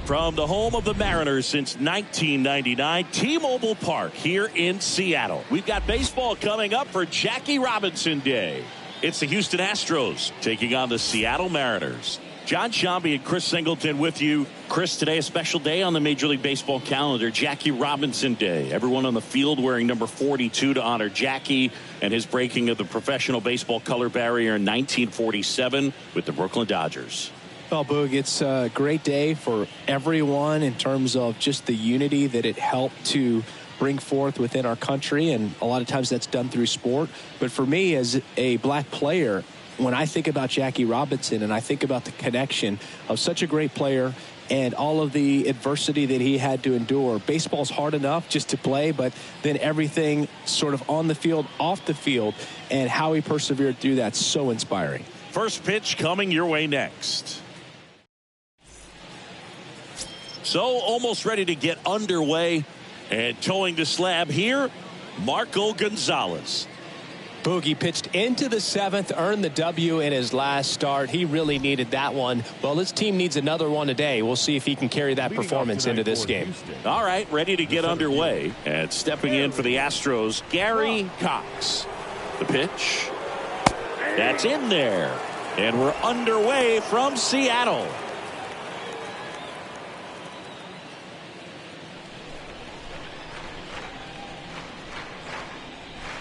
From the home of the Mariners since 1999, T-Mobile Park here in Seattle. We've got baseball coming up for Jackie Robinson Day. It's the Houston Astros taking on the Seattle Mariners. John Shambi and Chris Singleton with you. Chris, today a special day on the Major League Baseball calendar, Jackie Robinson Day. Everyone on the field wearing number 42 to honor Jackie and his breaking of the professional baseball color barrier in 1947 with the Brooklyn Dodgers. Well, Boog, it's a great day for everyone in terms of just the unity that it helped to bring forth within our country, and a lot of times that's done through sport. But for me, as a black player, when I think about Jackie Robinson and I think about the connection of such a great player and all of the adversity that he had to endure, baseball's hard enough just to play, but then everything sort of on the field, off the field, and how he persevered through that, so inspiring. First pitch coming your way next. So almost ready to get underway, and towing the slab here, Marco Gonzalez. Boogie pitched into the seventh, earned the W in his last start. He really needed that one. Well, this team needs another one today. We'll see if he can carry that performance into this game. All right, ready to get underway. And stepping in for the Astros, Gary Cox. The pitch. That's in there. And we're underway from Seattle.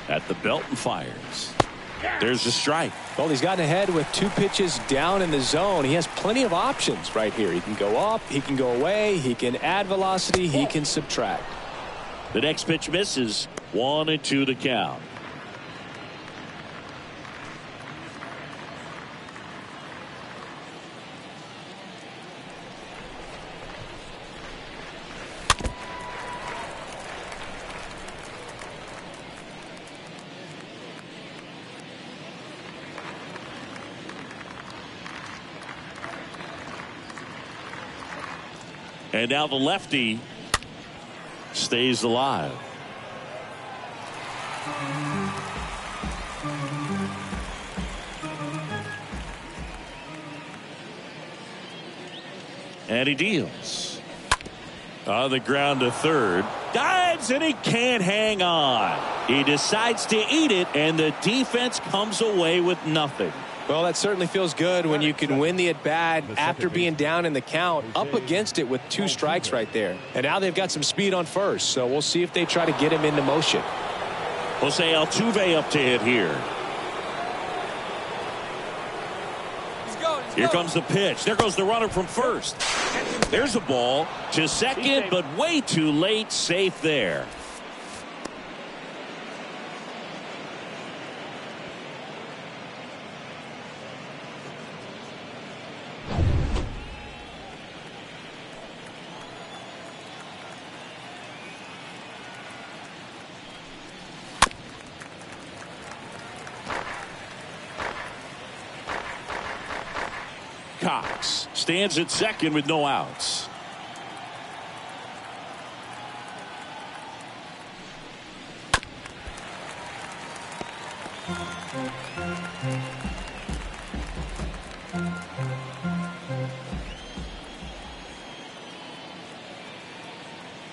At the belt and fires. There's the strike. Well, he's gotten ahead with 2 pitches down in the zone. He has plenty of options right here. He can go up, he can go away, he can add velocity, he can subtract. The next pitch misses. 1-2 the count. And now the lefty stays alive. And he deals. On the ground to third. Dives and he can't hang on. He decides to eat it, and the defense comes away with nothing. Well, that certainly feels good when you can win the at-bat after being down in the count, up against it with 2 strikes right there. And now they've got some speed on first, so we'll see if they try to get him into motion. Jose Altuve up to hit here. Here comes the pitch. There goes the runner from first. There's a ball to second, but way too late. Safe there. Cox stands at second with no outs.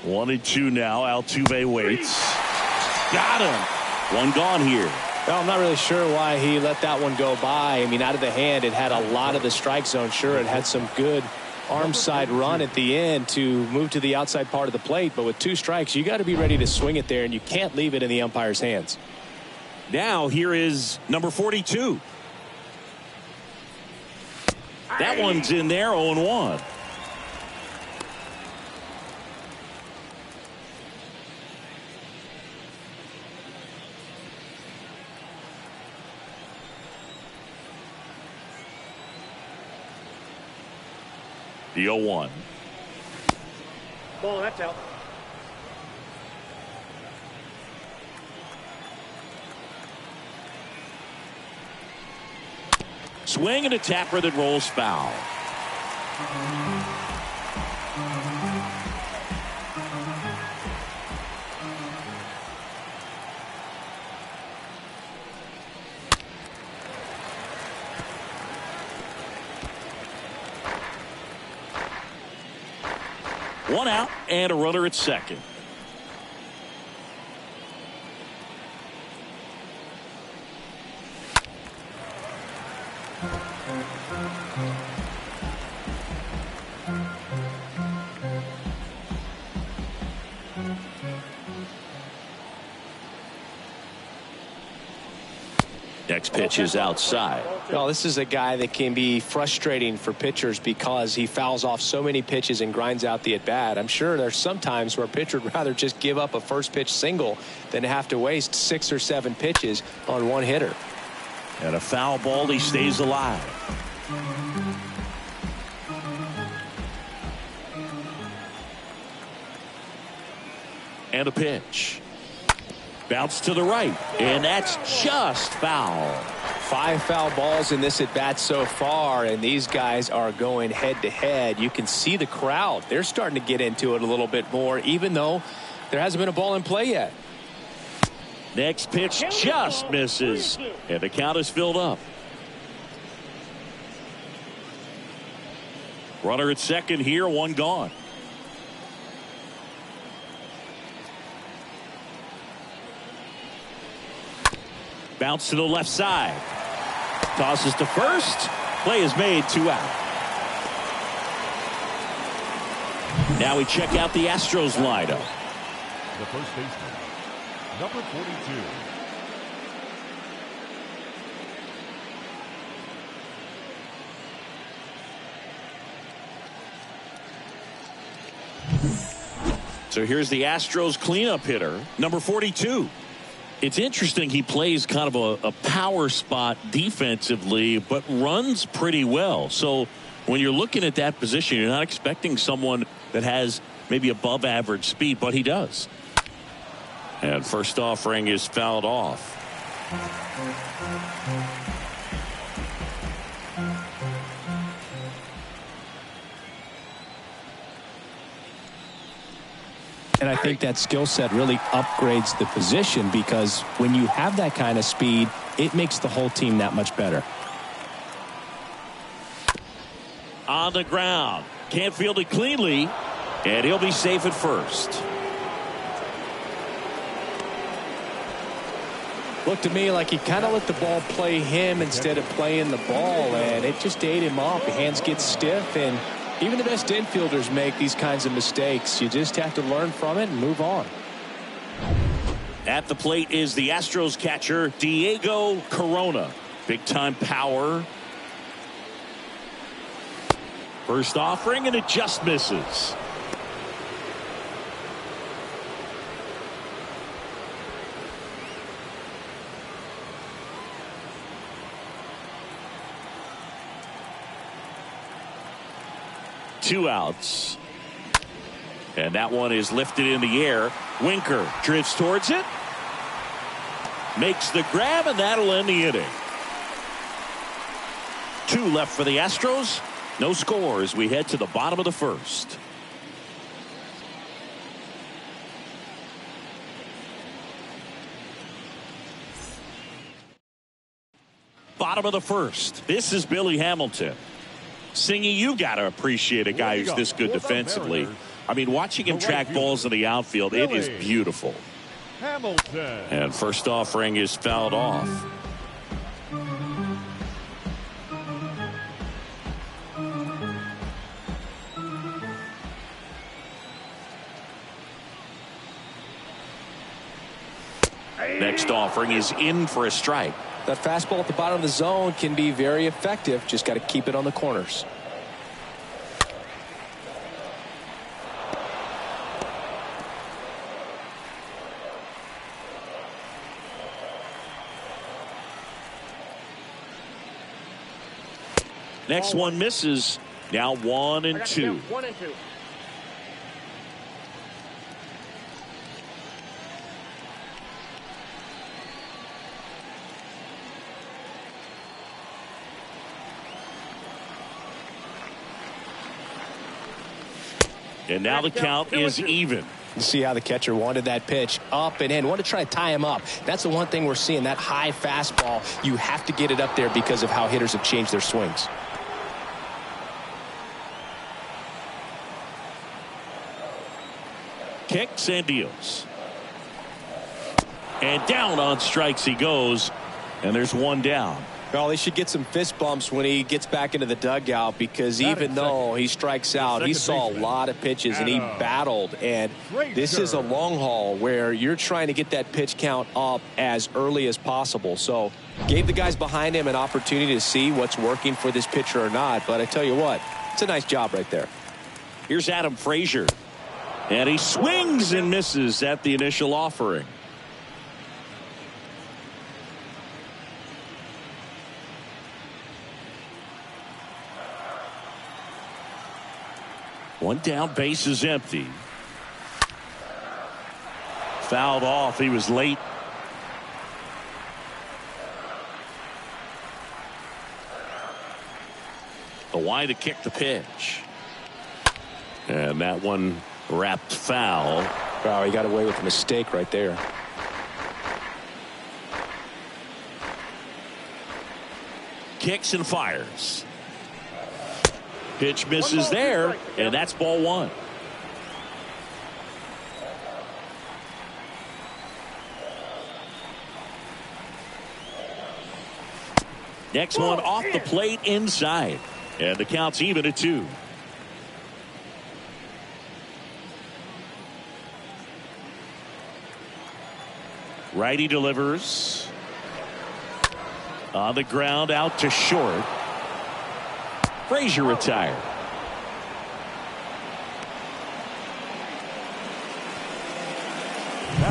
One and two now. Altuve waits. Got him. One gone here. Well, I'm not really sure why he let that one go by. I mean, out of the hand, it had a lot of the strike zone. Sure, it had some good arm side run at the end to move to the outside part of the plate. But with 2 strikes, you got to be ready to swing it there, and you can't leave it in the umpire's hands. Now here is number 42. That one's in there, 0-1. The 0-1. Ball, that's out. Swing and a tapper that rolls foul. One out and a runner at second. Next pitch is outside. Well, this is a guy that can be frustrating for pitchers because he fouls off so many pitches and grinds out the at-bat. I'm sure there's some times where a pitcher would rather just give up a first pitch single than have to waste 6 or 7 pitches on one hitter. And a foul ball, he stays alive. And a pitch. Bounce to the right, and that's just foul. 5 foul balls in this at bat so far, and these guys are going head to head. You can see the crowd. They're starting to get into it a little bit more, even though there hasn't been a ball in play yet. Next pitch just misses, and the count is filled up. Runner at second here, one gone. Bounce to the left side. Tosses to first. Play is made, 2 out. Now we check out the Astros lineup. The first baseman, number 42. So here's the Astros cleanup hitter, number 42. It's interesting, he plays kind of a power spot defensively, but runs pretty well. So when you're looking at that position, you're not expecting someone that has maybe above average speed, but he does. And first offering is fouled off. And I think that skill set really upgrades the position, because when you have that kind of speed, it makes the whole team that much better. On the ground. Can't field it cleanly. And he'll be safe at first. Looked to me like he kind of let the ball play him instead of playing the ball, and it just ate him up. The hands get stiff, and even the best infielders make these kinds of mistakes. You just have to learn from it and move on. At the plate is the Astros catcher, Diego Corona. Big time power. First offering, and it just misses. Two outs. And that one is lifted in the air. Winker drifts towards it. Makes the grab, and that'll end the inning. 2 left for the Astros. No score as we head to the bottom of the first. Bottom of the first. This is Billy Hamilton. Singy, you got to appreciate a guy who's this good defensively. I mean, watching him track balls in the outfield, it is beautiful. Hamilton. And first offering is fouled off. Next offering is in for a strike. That fastball at the bottom of the zone can be very effective. Just got to keep it on the corners. Next one misses. Now 1 and 2. 1 and 2. And now the count is even. You see how the catcher wanted that pitch up and in. Wanted to try to tie him up. That's the one thing we're seeing, that high fastball. You have to get it up there because of how hitters have changed their swings. Kicks and deals. And down on strikes he goes. And there's one down. Well, he should get some fist bumps when he gets back into the dugout, because even though he strikes out, he saw a lot of pitches and he battled. And this is a long haul where you're trying to get that pitch count up as early as possible. So gave the guys behind him an opportunity to see what's working for this pitcher or not. But I tell you what, it's a nice job right there. Here's Adam Frazier. And he swings and misses at the initial offering. One down, base is empty. Fouled off. He was late. The wide to kick the pitch. And that one wrapped foul. Wow, he got away with a mistake right there. Kicks and fires. Pitch misses there, and that's ball one. Next one off the plate inside. And the count's even at 2. Righty delivers. On the ground, out to short. Frazier retired.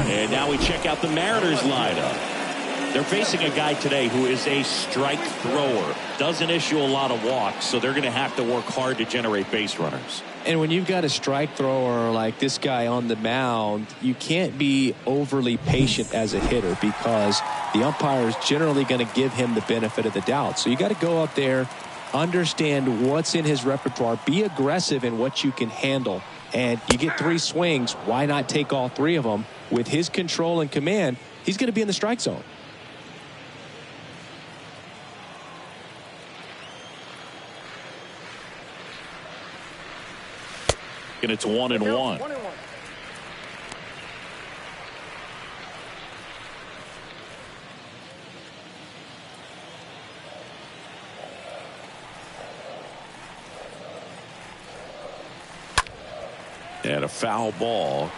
And now we check out the Mariners lineup. They're facing a guy today who is a strike thrower. Doesn't issue a lot of walks, so they're going to have to work hard to generate base runners. And when you've got a strike thrower like this guy on the mound, you can't be overly patient as a hitter, because the umpire is generally going to give him the benefit of the doubt. So you got to go up there, understand what's in his repertoire, be aggressive in what you can handle. And you get 3 swings, why not take all 3 of them? With his control and command, he's going to be in the strike zone. And it's 1-1. And a foul ball.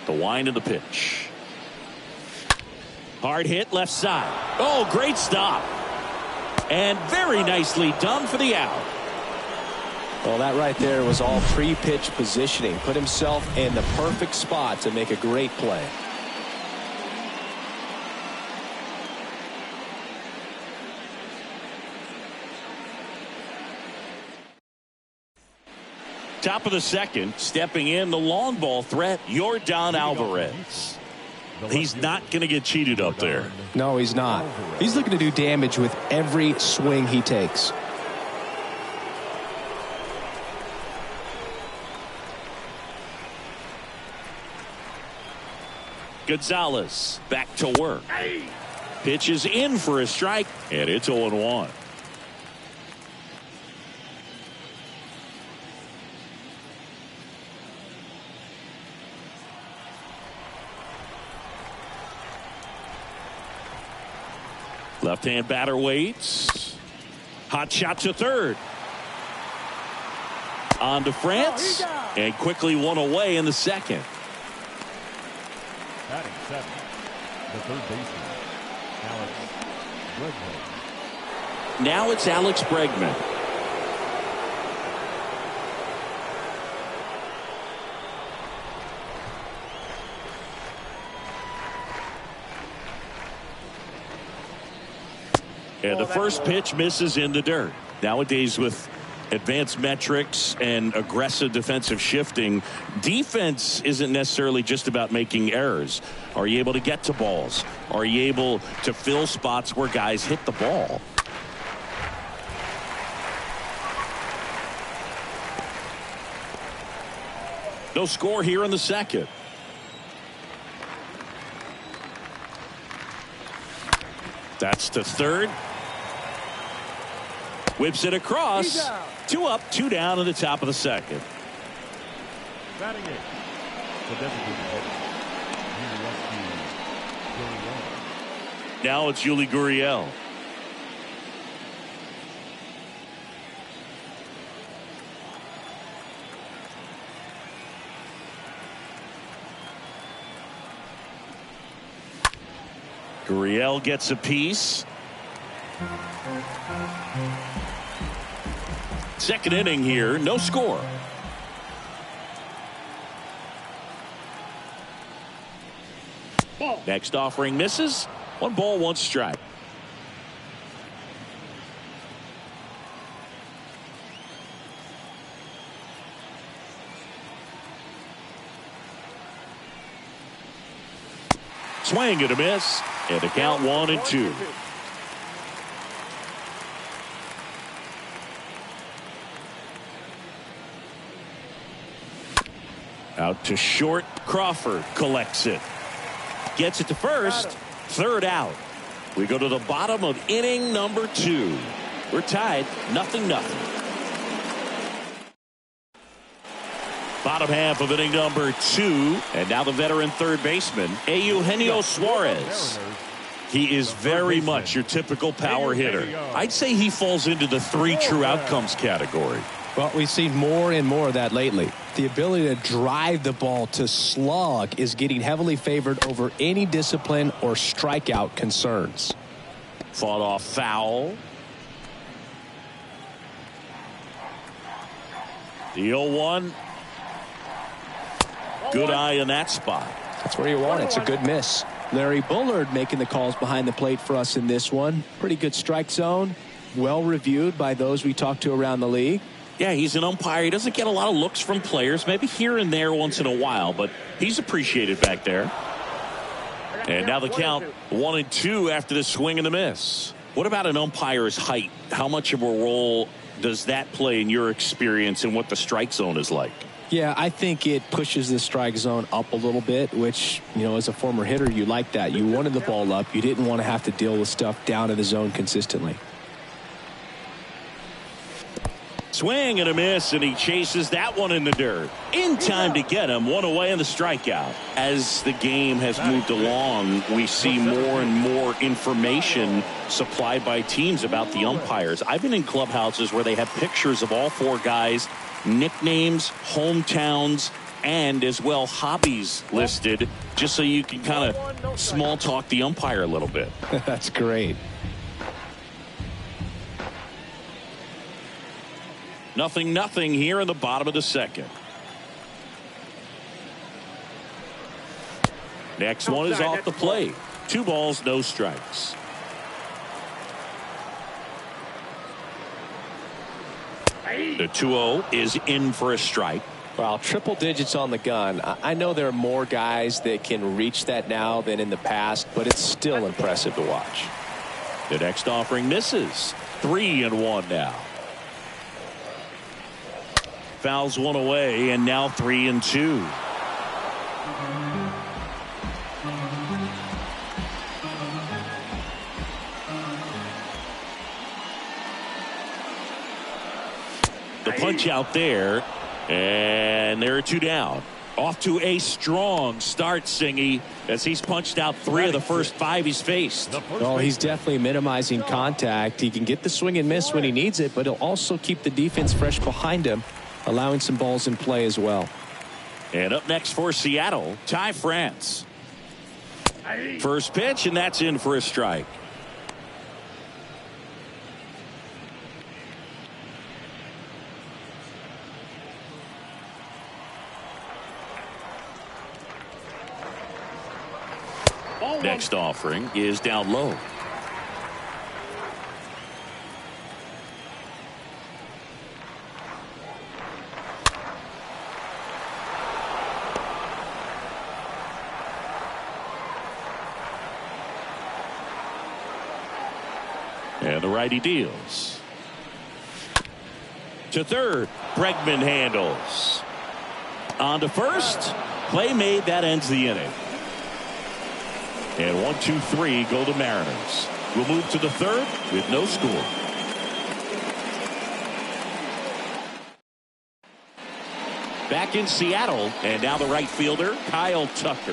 The wind of the pitch. Hard hit left side. Oh, great stop. And very nicely done for the out. Well, that right there was all pre-pitch positioning. Put himself in the perfect spot to make a great play. Top of the second, stepping in the long ball threat, Yordan Alvarez. He's not going to get cheated up there. No, he's not. He's looking to do damage with every swing he takes. Gonzalez back to work. Pitches in for a strike, and it's 0-1. Left-hand batter waits. Hot shot to third. On to France. And quickly one away in the second. Batting 7, the third baseman, Alex Bregman. Now it's Alex Bregman. And the first pitch misses in the dirt. Nowadays, with advanced metrics and aggressive defensive shifting, defense isn't necessarily just about making errors. Are you able to get to balls? Are you able to fill spots where guys hit the ball? No score here in the second. That's to third. Whips it across. 2 up, 2 down in the top of the second. Batting it. The designated hitter. Now it's Yuli Gurriel. Gurriel gets a piece. Second inning here, no score. Next offering misses. 1 ball, 1 strike. Swing and a miss. And the count 1-2. Out to short. Crawford collects it. Gets it to first. Third out. We go to the bottom of inning number 2. We're tied 0-0. Bottom half of inning number 2. And now the veteran third baseman, Eugenio Suarez. He is very much your typical power hitter. I'd say he falls into the 3 true outcomes category. Well, we've seen more and more of that lately. The ability to drive the ball to slug is getting heavily favored over any discipline or strikeout concerns. Fought off foul. The 0-1. Good eye in that spot. That's where you want it. It's a good miss. Larry Bullard making the calls behind the plate for us in this one. Pretty good strike zone. Well reviewed by those we talked to around the league. Yeah, he's an umpire. He doesn't get a lot of looks from players, maybe here and there once in a while, but he's appreciated back there. And now the count 1-2 after the swing and the miss. What about an umpire's height? How much of a role does that play in your experience and what the strike zone is like? Yeah, I think it pushes the strike zone up a little bit, which, you know, as a former hitter, you like that. You wanted the ball up. You didn't want to have to deal with stuff down in the zone consistently. Swing and a miss, and he chases that one in the dirt. In time to get him. 1 away on the strikeout. As the game has moved along, we see more and more information supplied by teams about the umpires. I've been in clubhouses where they have pictures of all 4 guys, nicknames, hometowns, and as well hobbies listed, just so you can kind of small talk the umpire a little bit. That's great. 0-0 here in the bottom of the second. Next one is off the plate. 2 balls, no strikes. The 2-0 is in for a strike. Well, triple digits on the gun. I know there are more guys that can reach that now than in the past, but it's still impressive to watch. The next offering misses. 3-1 now. Fouls one away, and now 3-2. The punch out there, and there are 2 down. Off to a strong start, Singy, as he's punched out 3 of the first 5 he's faced. Well, he's definitely minimizing contact. He can get the swing and miss when he needs it, but he'll also keep the defense fresh behind him, allowing some balls in play as well. And up next for Seattle, Ty France. First pitch, and that's in for a strike. Next offering is down low. And the righty deals. To third, Bregman handles. On to first. Play made, that ends the inning. And 1-2-3 go to Mariners. We'll move to the third with no score. back in Seattle. And now the right fielder, Kyle Tucker.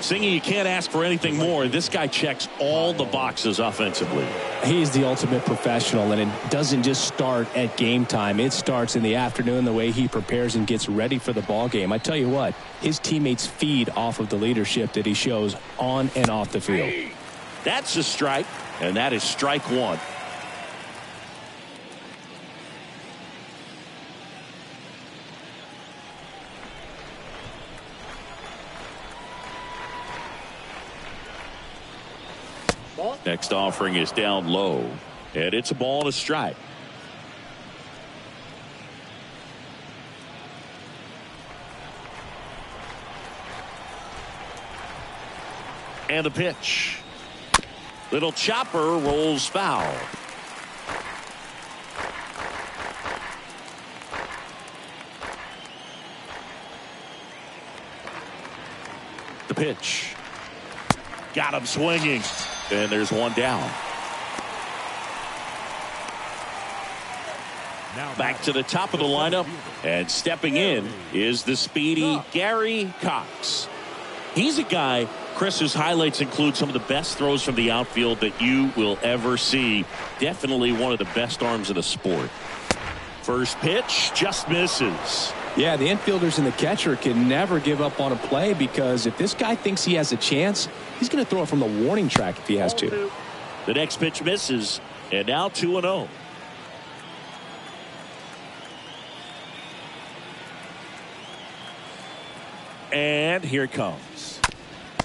Singy, you can't ask for anything more. This guy checks all the boxes offensively. He's the ultimate professional, and it doesn't just start at game time. It starts in the afternoon, the way he prepares and gets ready for the ball game. I tell you what, his teammates feed off of the leadership that he shows on and off the field. That's a strike, and that is strike one. Next offering is down low, and it's a ball and a strike. And the pitch. Little chopper rolls foul. The pitch. Got him swinging. And there's one down. Back to the top of the lineup, and stepping in is the speedy Gary Cox. He's a guy, Chris, whose highlights include some of the best throws from the outfield that you will ever see. Definitely one of the best arms in the sport. First pitch just misses. Yeah, the infielders and the catcher can never give up on a play, because if this guy thinks he has a chance, he's going to throw it from the warning track if he has to. The next pitch misses, and now 2-0. And here it comes.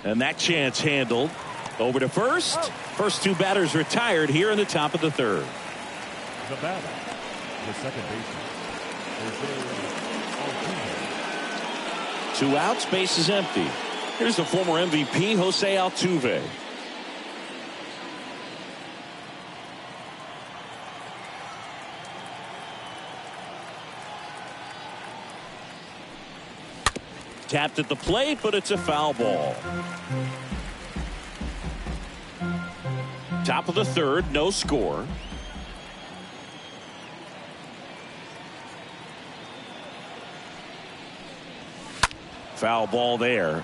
And that chance handled. Over to first. First two batters retired here in the top of the third. The batter, the second baseman. Two outs, base is empty. Here's the former MVP, Jose Altuve. Tapped at the plate, but it's a foul ball. Top of the third, no score. Foul ball there.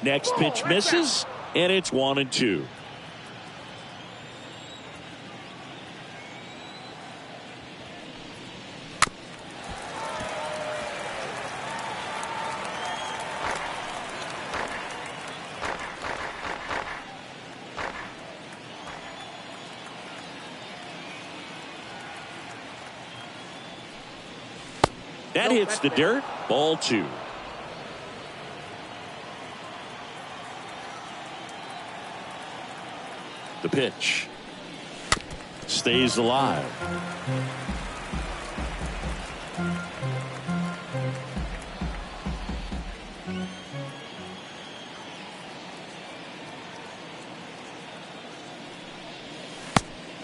Next pitch misses, and it's 1-2. That hits the dirt. Ball two. The pitch stays alive.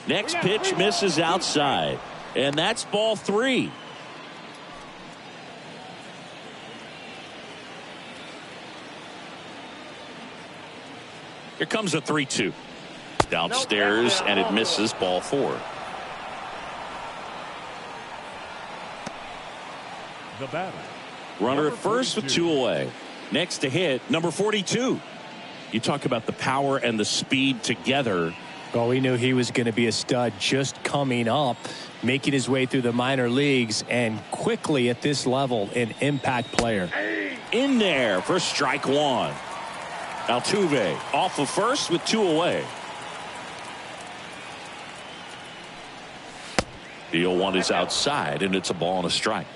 Next pitch misses outside, and that's ball three. Here comes a 3-2. Downstairs, and it misses, ball four. The batter. Runner at first with two away. Next to hit, number 42. You talk about the power and the speed together. Well, we knew he was going to be a stud just coming up, making his way through the minor leagues, and quickly at this level, an impact player. In there for strike one. Altuve off of first with two away. The 0-1 is outside, and it's a ball and a strike.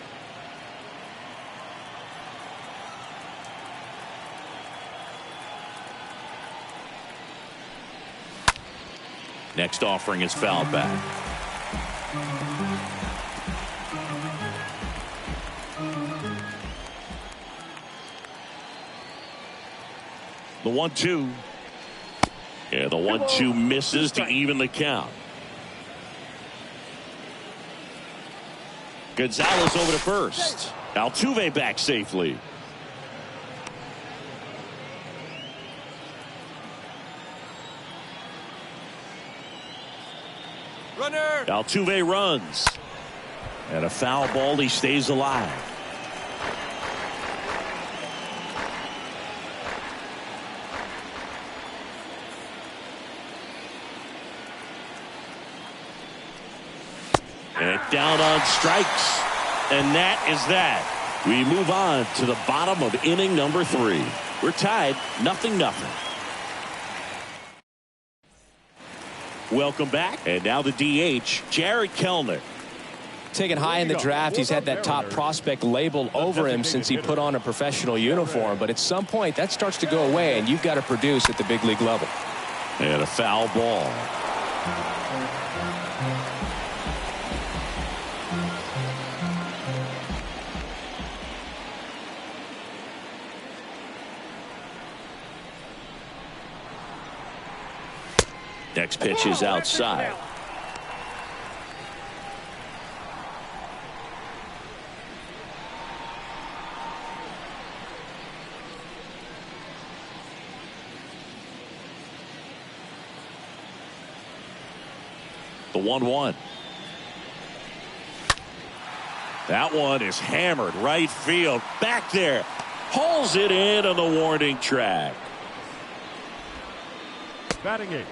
Next offering is fouled back. The 1-2. Yeah, the 1-2 misses to even the count. Gonzalez over to first. Altuve back safely. Altuve runs. And a foul ball. He stays alive. And down on strikes. And that is that. We move on to the bottom of inning number 3. We're tied 0-0. Welcome back. And now the DH, Jared Kellner. Taken high in the draft, he's had that top prospect label over him since he put on a professional uniform. But at some point, that starts to go away, and you've got to produce at the big league level. And a foul ball. Next pitch is outside. The 1-1. That one is hammered right field. Back there. Hauls it in on the warning track. Batting 8th,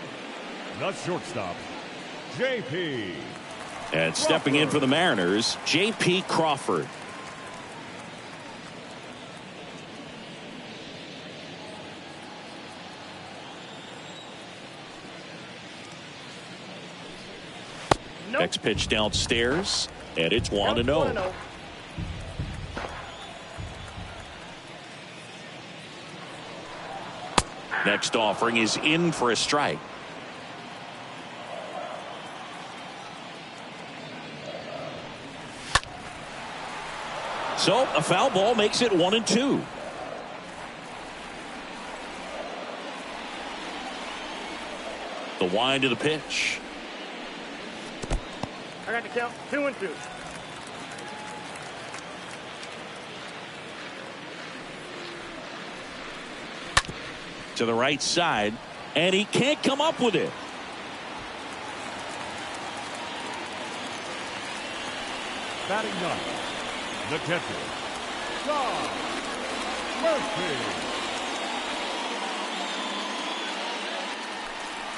the shortstop, J.P. And stepping in for the Mariners, J.P. Crawford. Next pitch downstairs, and it's 1-0. Next offering is in for a strike. So a foul ball makes it 1-2. The wind of the pitch. I got to count 2-2. To the right side, and he can't come up with it. Batting 9th, the catcher, John Murphy.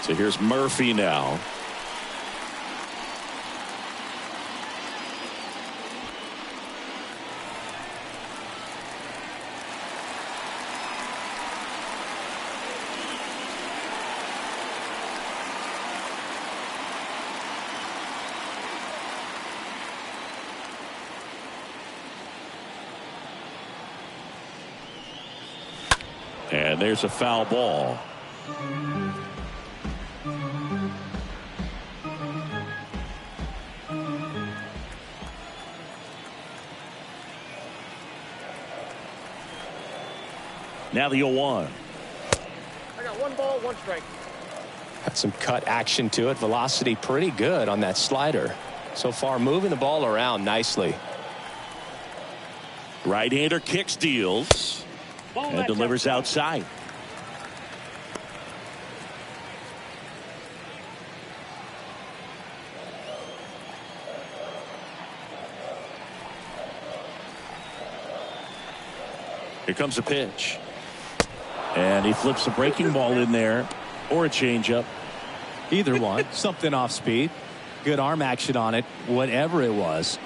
So here's Murphy now. And there's a foul ball. Now the 0-1. I got 1 ball, 1 strike. Got some cut action to it. Velocity pretty good on that slider. So far, moving the ball around nicely. Right-hander kicks, deals. And delivers outside. Here comes a pitch. And he flips a breaking ball in there, or a changeup. Either one. Something off speed. Good arm action on it, whatever it was.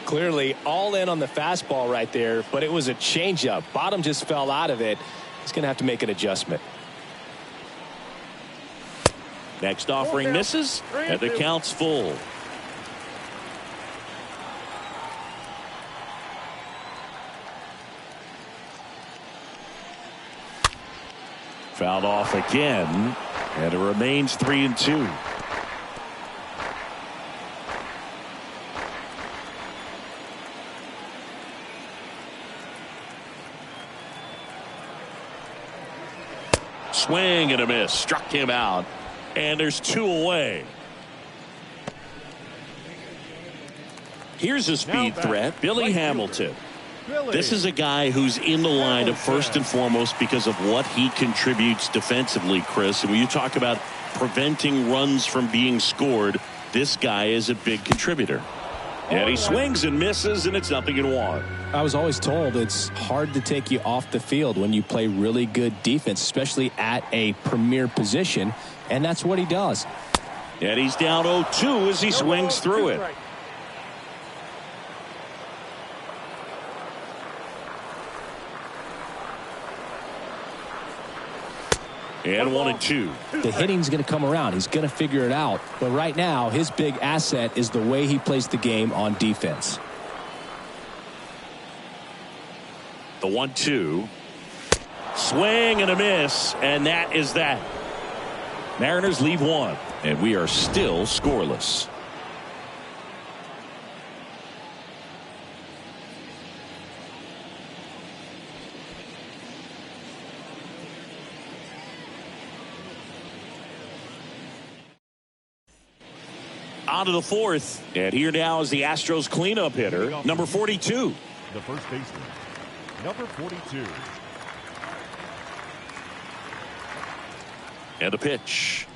Clearly all in on the fastball right there, but it was a changeup. Bottom just fell out of it. He's going to have to make an adjustment. Next offering misses, and the count's full. Fouled off again, and it remains 3-2. Swing and a miss. Struck him out. And there's 2 away. Here's a speed threat. Billy Hamilton. This is a guy who's in the lineup first and foremost because of what he contributes defensively, Chris. And when you talk about preventing runs from being scored, this guy is a big contributor. And he swings and misses, and it's 0-1. I was always told it's hard to take you off the field when you play really good defense, especially at a premier position, and that's what he does. And he's down 0-2 as he swings through it. And 1-2. The hitting's going to come around. He's going to figure it out. But right now, his big asset is the way he plays the game on defense. The 1-2. Swing and a miss. And that is that. Mariners leave one. And we are still scoreless. On to the fourth. And here now is the Astros cleanup hitter, number 42. The first baseman, number 42. And a pitch.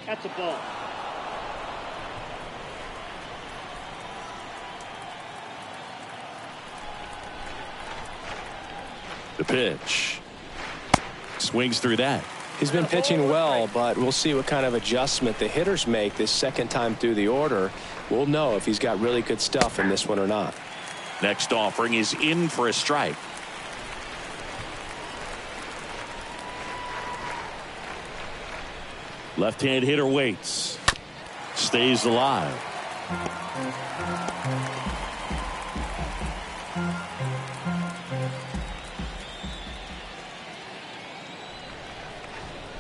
That's a ball. The pitch. Swings through that. He's been pitching well, but we'll see what kind of adjustment the hitters make this second time through the order. We'll know if he's got really good stuff in this one or not. Next offering is in for a strike. Left-hand hitter waits. Stays alive.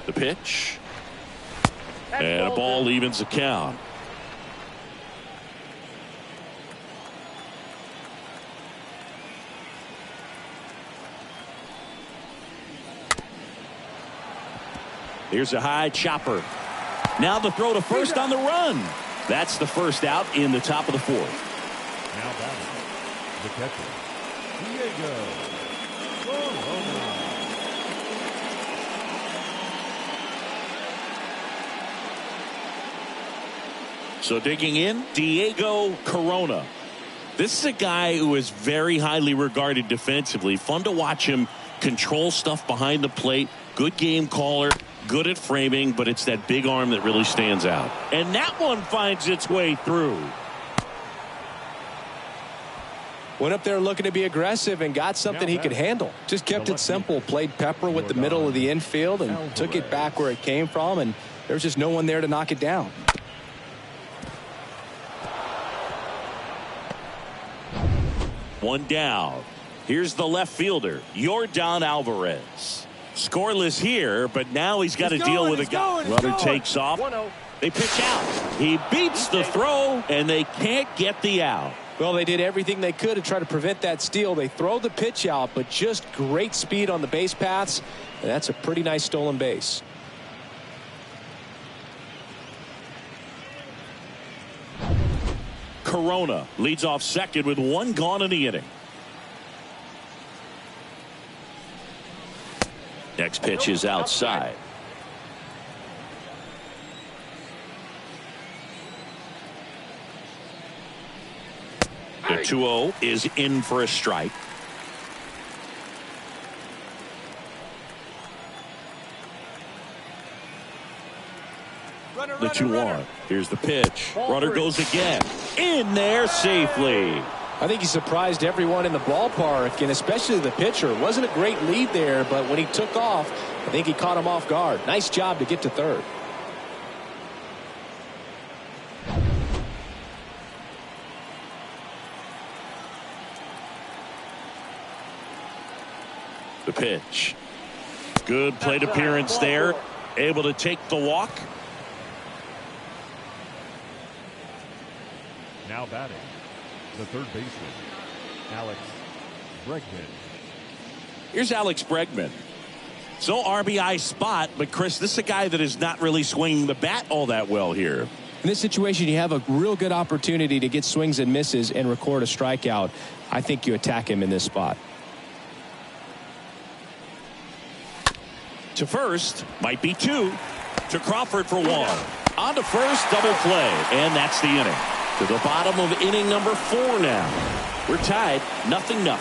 The pitch. And a ball evens the count. Here's a high chopper. Now the throw to first on the run. That's the first out in the top of the fourth. Now batting, the catcher, Diego Suarez. So digging in, Diego Corona. This is a guy who is very highly regarded defensively. Fun to watch him control stuff behind the plate. Good game caller. Good at framing, but it's that big arm that really stands out. And that one finds its way through. Went up there looking to be aggressive and got something he could handle. Just kept it simple. Played pepper with the middle of the infield and took it back where it came from, and there was just no one there to knock it down. One down. Here's the left fielder, Yordan Alvarez. Scoreless here, but now he's got to deal with a guy. Runner takes off. They pitch out. He beats the throw, and they can't get the out. Well, they did everything they could to try to prevent that steal. They throw the pitch out, but just great speed on the base paths. And that's a pretty nice stolen base. Corona leads off second with one gone in the inning. Next pitch is outside. The 2-0 is in for a strike. The 2-1. Here's the pitch. Runner goes again. In there safely. I think he surprised everyone in the ballpark, and especially the pitcher. It wasn't a great lead there, but when he took off, I think he caught him off guard. Nice job to get to third. The pitch. Good plate appearance there. Able to take the walk. Now batting, the third baseman, Alex Bregman. Here's Alex Bregman. So RBI spot, but Chris, this is a guy that is not really swinging the bat all that well here. In this situation, you have a real good opportunity to get swings and misses and record a strikeout. I think you attack him in this spot. To first, might be 2. To Crawford for 1. On to first, double play, and that's the inning. To the bottom of inning number 4 now. We're tied, 0-0.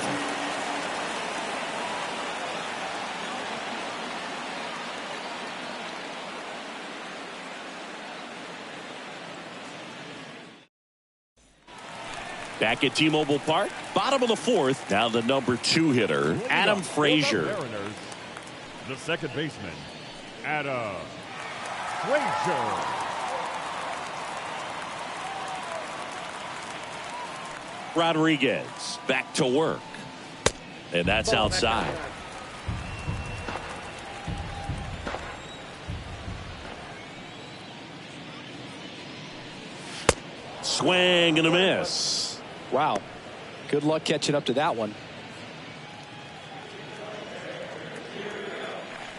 Back at T-Mobile Park, bottom of the 4th. Now the number 2 hitter, Adam Frazier. The second baseman, Adam Frazier. Rodriguez back to work. And that's outside. Swing and a miss. Wow. Good luck catching up to that one.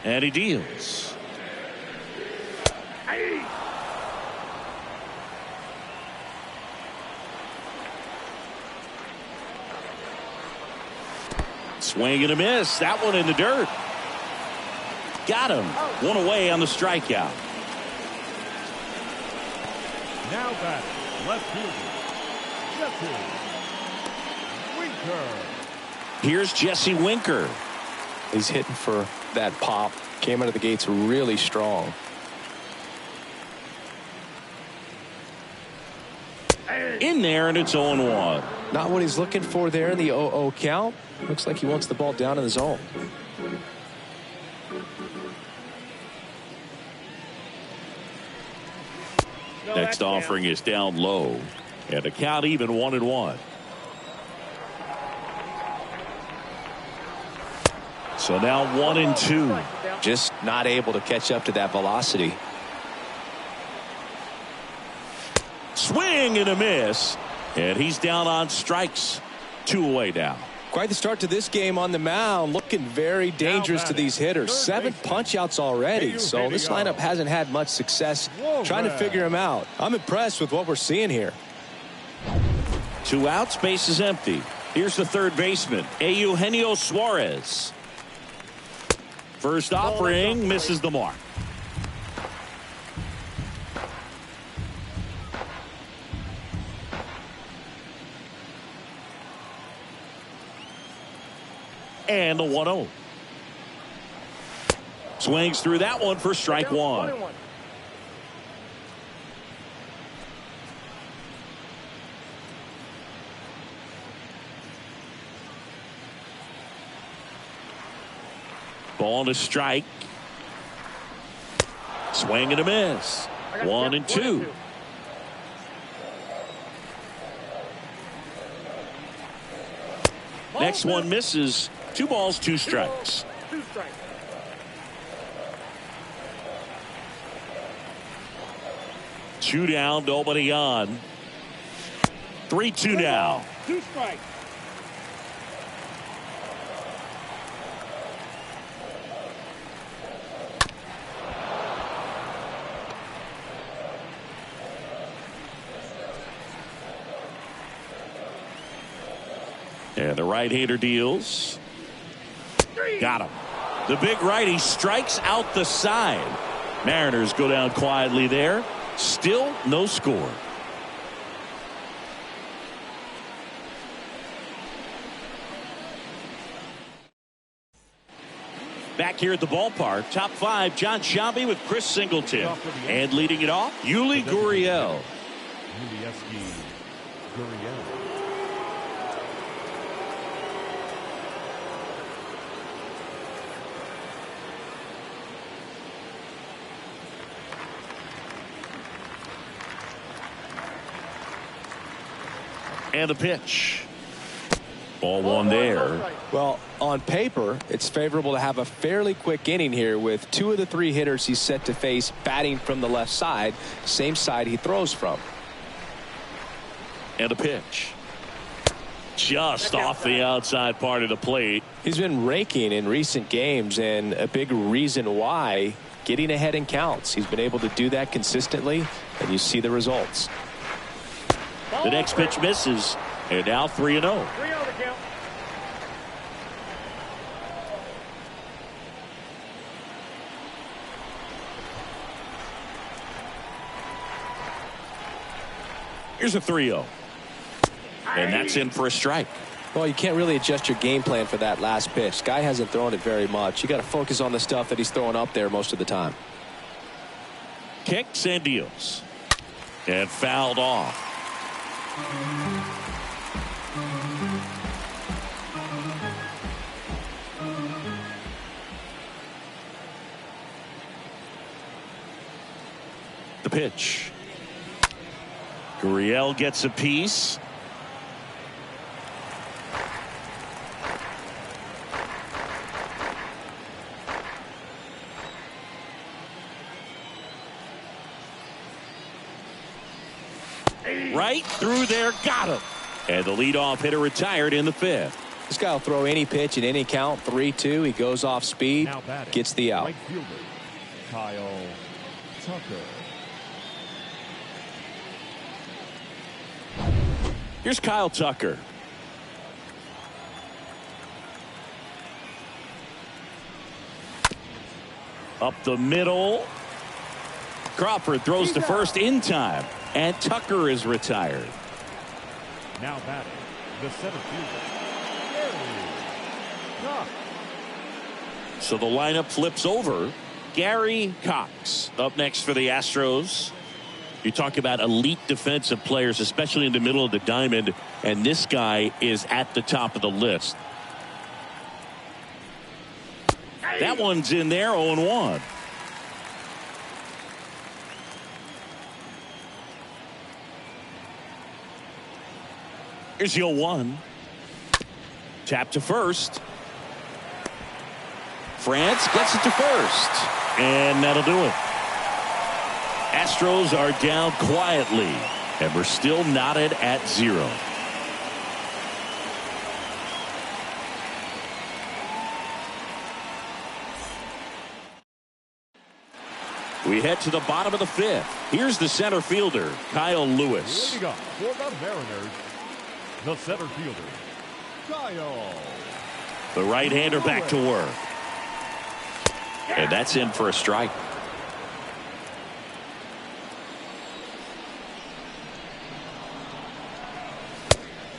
And he deals. Swing and a miss. That one in the dirt. Got him. One away on the strikeout. Now back, left fielder, Jesse Winker. Here's Jesse Winker. He's hitting for that pop. Came out of the gates really strong. In there, and it's 0-1. Not what he's looking for there in the 0-0 count. Looks like he wants the ball down in the zone. Next offering is down low. And the count even 1-1. So now 1-2. Just not able to catch up to that velocity. Swing and a miss. And he's down on strikes. 2 away now. Quite the start to this game on the mound. Looking very dangerous to these hitters. 7 punch-outs already. So this lineup hasn't had much success trying to figure him out. I'm impressed with what we're seeing here. 2 outs, base is empty. Here's the third baseman, Eugenio Suarez. First offering misses the mark. And the 1-0. Swings through that one for strike 1. Ball to strike. Swing and a miss. 1-2. Next one misses. 2 balls, 2 strikes. 2 strikes. Two down, nobody on. 3-2 now. 2 strikes. And the right-hander deals. Got him. The big righty strikes out the side. Mariners go down quietly there. Still no score. Back here at the ballpark, top 5, John Sciambi with Chris Singleton. And leading it off, Yuli Gurriel. Gurriel. And a pitch. Ball 1 there. Well, on paper, it's favorable to have a fairly quick inning here with 2 of the 3 hitters he's set to face batting from the left side, same side he throws from. And a pitch. Just off the outside part of the plate. He's been raking in recent games, and a big reason why, getting ahead in counts. He's been able to do that consistently, and you see the results. The next pitch misses, and now 3-0. 3-0 the count. Here's a 3-0. And that's in for a strike. Well, you can't really adjust your game plan for that last pitch. Guy hasn't thrown it very much. You got to focus on the stuff that he's throwing up there most of the time. Kicks and deals. And fouled off. The pitch. Gurriel gets a piece. Right through there, got him. And the leadoff hitter retired in the 5th. This guy will throw any pitch in any count. 3-2. He goes off speed, gets the out. Right fielder, Kyle Tucker. Here's Kyle Tucker. Up the middle. Crawford throws to first in time. And Tucker is retired. Now batting, the center fielder, Cox. So the lineup flips over. Gary Cox up next for the Astros. You talk about elite defensive players, especially in the middle of the diamond, and this guy is at the top of the list. That one's in there, 0-1. Here's the 0-1. Tap to first. France gets it to first. And that'll do it. Astros are down quietly. And we're still knotted at 0. We head to the bottom of the 5th. Here's the center fielder, Kyle Lewis. Here we go for the Mariners, the center fielder, Kyle. The right-hander back to work. And that's in for a strike.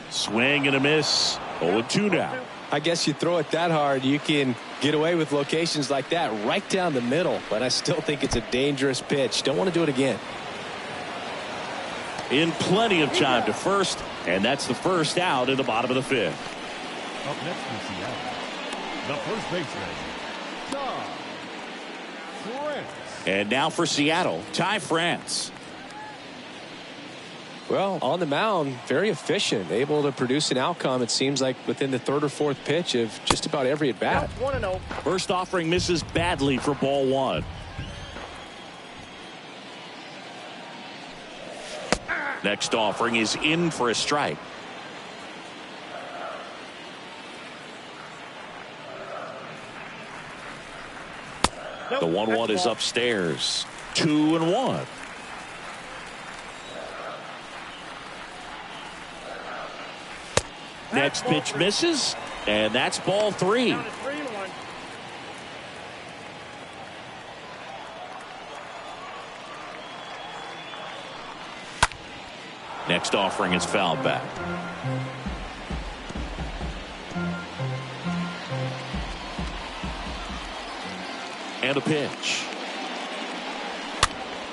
Swing and a miss. 0-2 now. I guess you throw it that hard, you can get away with locations like that right down the middle. But I still think it's a dangerous pitch. Don't want to do it again. In plenty of time to first. And that's the first out in the bottom of the 5th. Up next to Seattle, the first baseman, Ty France. And now for Seattle, Ty France. Well, on the mound, very efficient, able to produce an outcome, it seems like, within the 3rd or 4th pitch of just about every at bat. 1-0. First offering misses badly for ball 1. Next offering is in for a strike. The 1-1 is upstairs. 2-1. Next pitch misses, and that's ball 3. Down to 3-1. Next offering is fouled back. And a pitch.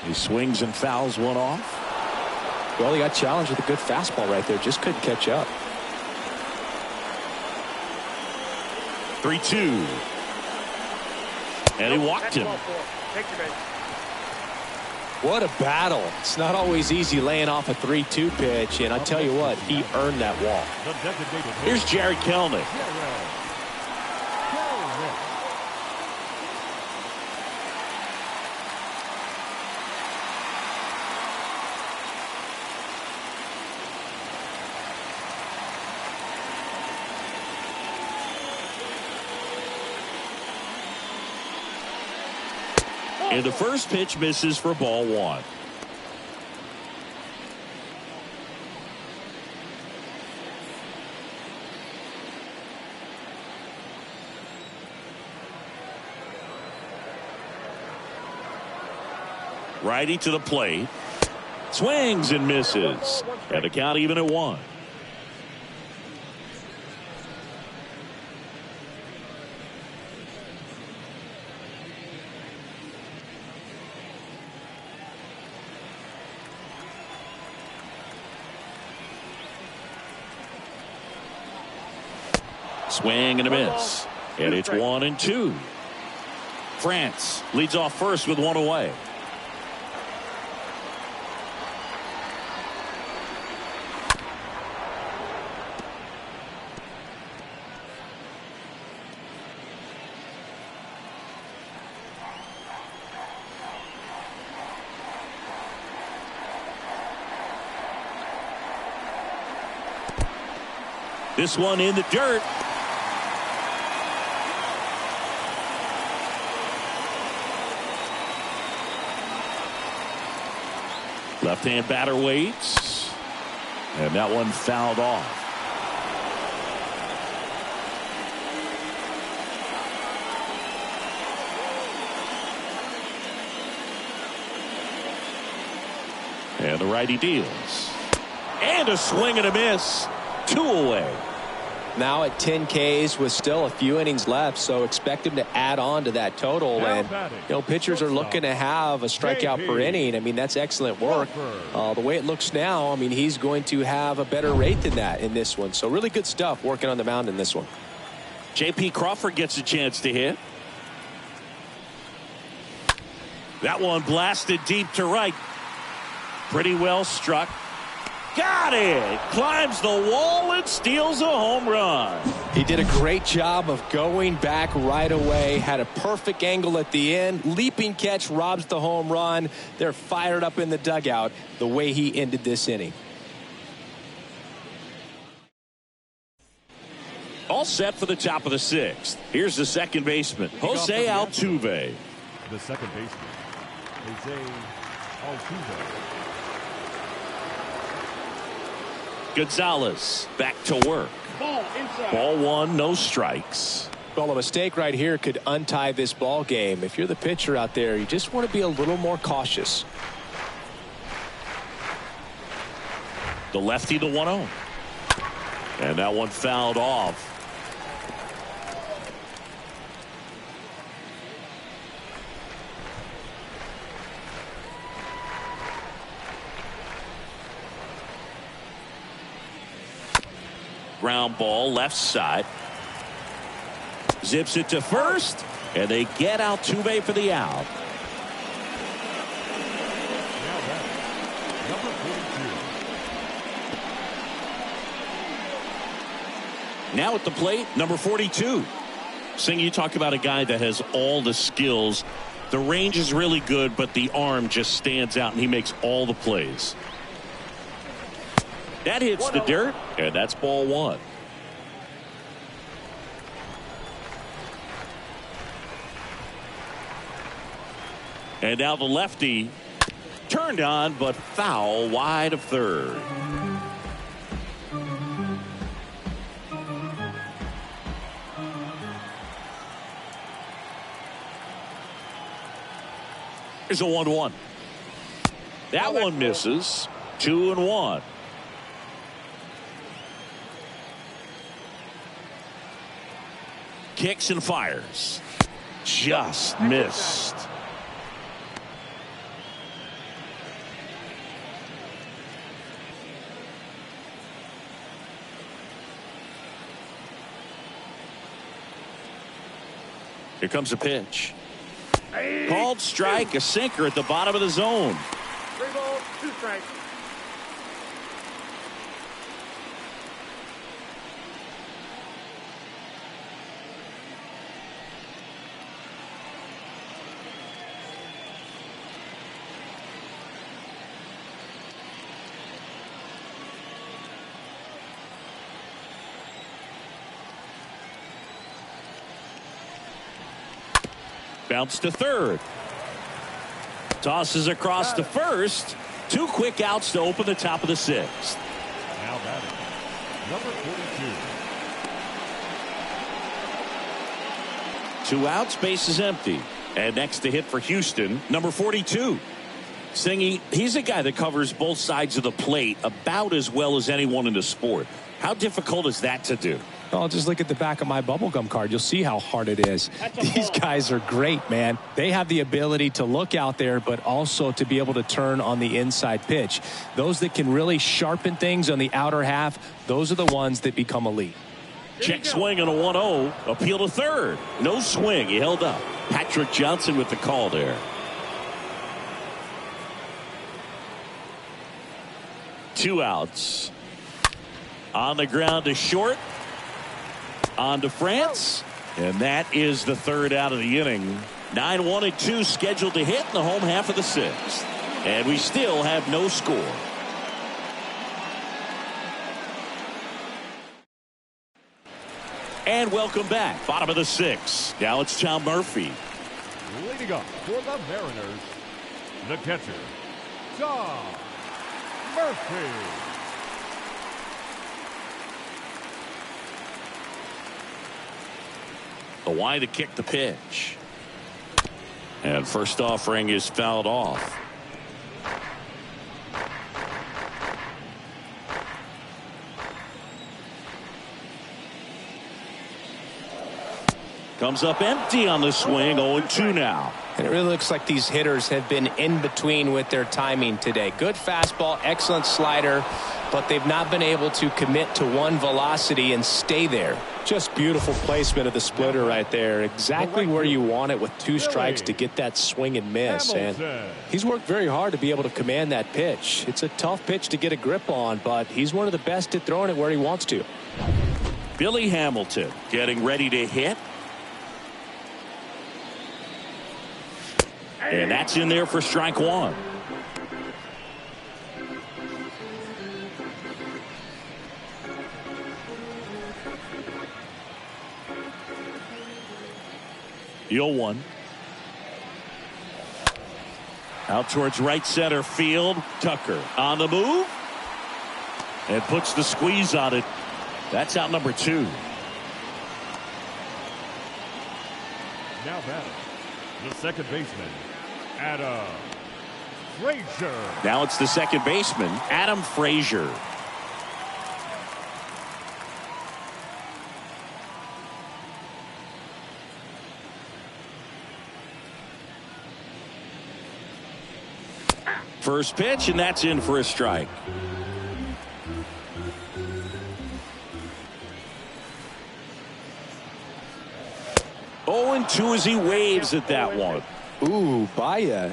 He swings and fouls one off. Well, he got challenged with a good fastball right there. Just couldn't catch up. 3-2. And he walked him. Take your base. What a battle. It's not always easy laying off a 3-2 pitch, and I tell you what, he earned that walk. The designated hitter, Here's Jared Kellner. Jared Kellner. And the first pitch misses for ball 1. Righty to the plate. Swings and misses. And the count even at 1. Swing and a miss. And it's 1-2. France leads off first with 1 away. This one in the dirt. Left-hand batter waits. And that one fouled off. And the righty deals. And a swing and a miss. 2 away. Now at 10 Ks with still a few innings left, so expect him to add on to that total. And pitchers are looking to have a strikeout per inning. I mean, that's excellent work. The way it looks now, I mean, he's going to have a better rate than that in this one. So really good stuff working on the mound in this one. J.P. Crawford gets a chance to hit. That one blasted deep to right. Pretty well struck. Got it! Climbs the wall and steals a home run. He did a great job of going back right away. Had a perfect angle at the end. Leaping catch robs the home run. They're fired up in the dugout the way he ended this inning. All set for the top of the 6th. Here's the second baseman, Jose Altuve. The second baseman, Jose Altuve. Gonzalez back to work. Ball inside. Ball 1, no strikes. Well, a mistake right here could untie this ball game. If you're the pitcher out there, you just want to be a little more cautious. The lefty, the 1-0. And that one fouled off. Ground ball left side. Zips it to first. And they get Altuve for the out. Number 42. Now at the plate, number 42. Sing, you talk about a guy that has all the skills. The range is really good, but the arm just stands out, and he makes all the plays. That hits the dirt, and that's ball 1. And now the lefty turned on, but foul wide of third. Here's a 1-1. That one misses. 2-1. Kicks and fires. Just missed. Here comes a pitch. Called strike, a sinker at the bottom of the zone. 3 balls, 2 strikes. Bounce to third. Tosses across to first. 2 quick outs to open the top of the 6th. Now batting, number 42. 2 outs, base is empty. And next to hit for Houston, number 42. Singy, he's a guy that covers both sides of the plate about as well as anyone in the sport. How difficult is that to do? Well, just look at the back of my bubblegum card. You'll see how hard it is. These guys are great, man. They have the ability to look out there, but also to be able to turn on the inside pitch. Those that can really sharpen things on the outer half, those are the ones that become elite. Check swing on a 1-0. Appeal to third. No swing. He held up. Patrick Johnson with the call there. 2 outs. On the ground to short. On to France. And that is the 3rd out of the inning. 9-1-2 scheduled to hit in the home half of the 6th. And we still have no score. And welcome back. Bottom of the 6th. Now it's Tom Murphy. Leading up for the Mariners, the catcher, Tom Murphy. The wide to kick the pitch. And first offering is fouled off. Comes up empty on the swing. 0-2 now. And it really looks like these hitters have been in between with their timing today. Good fastball, excellent slider, but they've not been able to commit to one velocity and stay there. Just beautiful placement of the splitter right there. Exactly where you want it with 2 strikes to get that swing and miss. And he's worked very hard to be able to command that pitch. It's a tough pitch to get a grip on, but he's one of the best at throwing it where he wants to. Billy Hamilton getting ready to hit. And that's in there for strike 1. The 0-1. Out towards right center field. Tucker on the move. And puts the squeeze on it. That's out number 2. Now batting, the second baseman, Adam Frazier. Now it's the second baseman, Adam Frazier. First pitch, and that's in for a strike. Oh, and 2 as he waves at that one. Ooh, Baya.